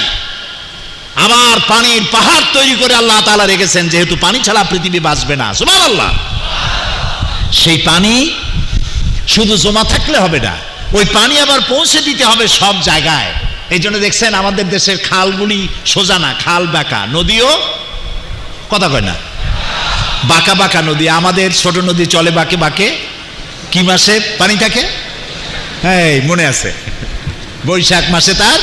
আবার পানির পাহাড় তৈরি করে আল্লাহ তাআলা রেখেছেন, যেহেতু পানি ছাড়া পৃথিবী বাঁচবে না। সুবহানাল্লাহ। সেই পানি শুধু জমা থাকলে হবে না, ওই পানি আবার পৌঁছে দিতে হবে সব জায়গায়। এই জন্য দেখছেন আমাদের দেশের খালগুলি সোজা না, খাল বাঁকা, নদীও কথা কয় না, বাঁকা বাঁকা নদী। আমাদের ছোট নদী চলে বাঁকে বাঁকে। কি মাসে পানি থাকে? হ্যাঁ, মনে আছে, বৈশাখ মাসে তার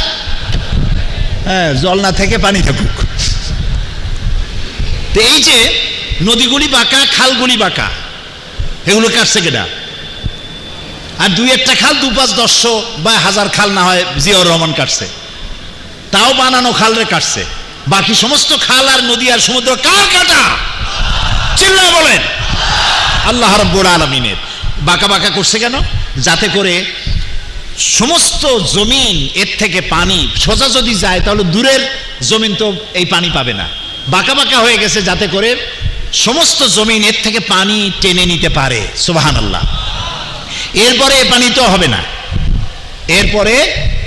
জল না থেকে পানি থাকুক। তো এই যে নদীগুলি বাঁকা, খালগুলি বাঁকা, এগুলো কাটছে কেডা? আর দুই একটা খাল, 2-5-10 বা 1000 খাল না হয় জিয়াউর রহমান কাটছে, তাও বানানো খালরে কাটছে। বাকি সমস্ত খাল আর নদী আর সমুদ্র কার কাটা? চিল্লায় বলেন আল্লাহ রাব্বুল আলামিনের। বাঁকা বাঁকা করছে কেন? যাতে করে সমস্ত জমিন এর থেকে পানি সোজা যদি যায় তাহলে দূরের জমিন তো এই পানি পাবে না। বাঁকা বাঁকা হয়ে গেছে যাতে করে সমস্ত জমিন এর থেকে পানি টেনে নিতে পারে। সুবহানাল্লাহ। এরপরে এ পানি তো হবে না। এরপরে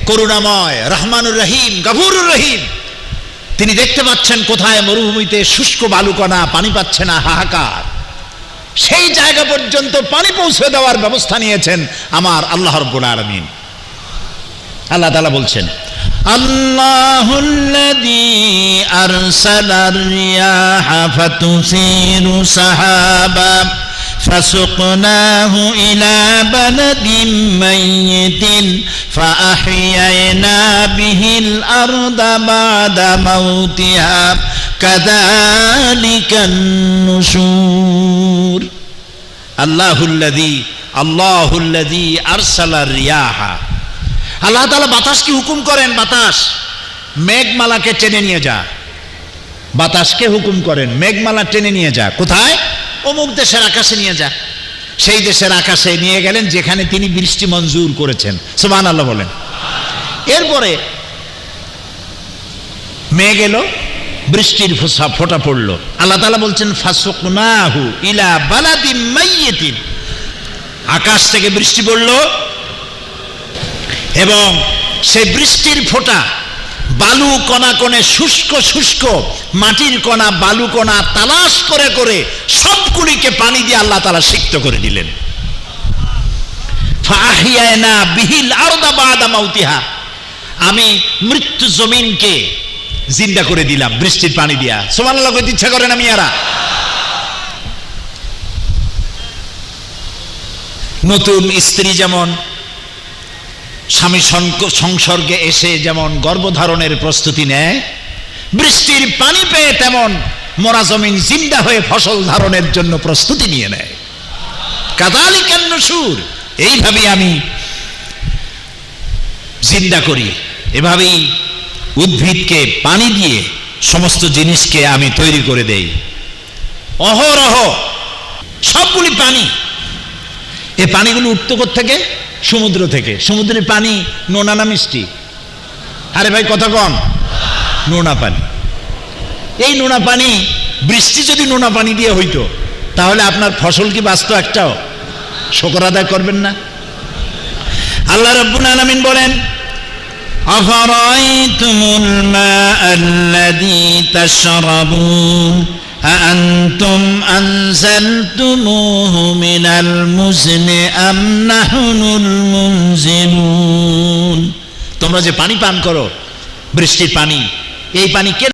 করুণাময়, রহমানুর রহিম, গফুরুর রহিম, তিনি দেখতে পাচ্ছেন কোথায় মরুভূমিতে শুষ্ক বালুকণা, পানি পাচ্ছে না, হাহাকার। সেই জায়গা পর্যন্ত পানি পৌঁছে দেওয়ার ব্যবস্থা নিয়েছেন আমার আল্লাহ রাব্বুল আলামিন। আল্লাহ তাআলা বলছেন, আল্লাহুল্লাযী আরসালার রিয়াহা ফাতুসিরু সাহাবা فسقناه إلى بلد ميت فأحيينا به الأرض بعد موتها كذلك النشور الله الذي أرسل الرياح। আল্লাহ তাআলা বাতাসকে হুকুম করেন, বাতাস মেঘমালাকে টেনে নিয়ে যা। বাতাসকে হুকুম করেন, মেঘমালা টেনে নিয়ে যা। কোথায়? অমুক দেশের আকাশে নিয়ে যা। সেই দেশের আকাশে নিয়ে গেলেন যেখানে তিনি বৃষ্টি মঞ্জুর করেছেন। সুবহানাল্লাহ বলেন। এরপরে মেঘ এলো, বৃষ্টির ফোঁটা পড়লো। আল্লাহ তাআলা বলছেন, ফাসুকনাহু ইলা বালাদিম মাইয়িতিন। আকাশ থেকে বৃষ্টি পড়লো এবং সেই বৃষ্টির ফোঁটা বালু কণা কণে, শুষ্ক শুষ্ক মাটির কণা, বালু কণা তালাশ করে করে সবগুলিকে পানি দিয়ে আল্লাহ তাআলা সিক্ত করে দিলেন। ফাহিয়ানা বিহিল আরদা বাদা মাউতিহা। আমি মৃত্যু জমিনকে জিন্দা করে দিলাম বৃষ্টির পানি দিয়া। সুবহানাল্লাহ কইতে ইচ্ছা করে না মিয়ারা? নতুন স্ত্রী যেমন স্বামী সংসর্গে এসে যেমন গর্ভধারণের প্রস্তুতি নেয়, বৃষ্টির পানি পেয়ে তেমন মরা জমিন জিন্দা হয়ে ফসল ধারণের জন্য প্রস্তুতি নিয়ে নেয়। কাযালিকান নুশুর। এইভাবেই আমি জিন্দা করি, এভাবেই উদ্ভিদকে পানি দিয়ে সমস্ত জিনিসকে আমি তৈরি করে দেই। অহরহ সবগুলি পানি। এই পানিগুলো উঠতো থেকে সমুদ্র থেকে। সমুদ্রের পানি নোনা না মিষ্টি? আরে ভাই কথা কন, নোনা পানি। এই নোনা পানি, বৃষ্টি যদি নোনা পানি দিয়ে হইতো তাহলে আপনার ফসল কি বাঁচতো একটাও? শুকর আদায় করবেন না? আল্লাহ রাব্বুল আলামিন বলেন, আফারাইতুমুল মাআল্লাযী তাশরাবুন আআনতুম আনজালতুমুহু মিনাল মুজনি আম নাহনুল মুনজিলুন। তোমরা যে পানি পান করো, বৃষ্টির পানি, এই পানি কে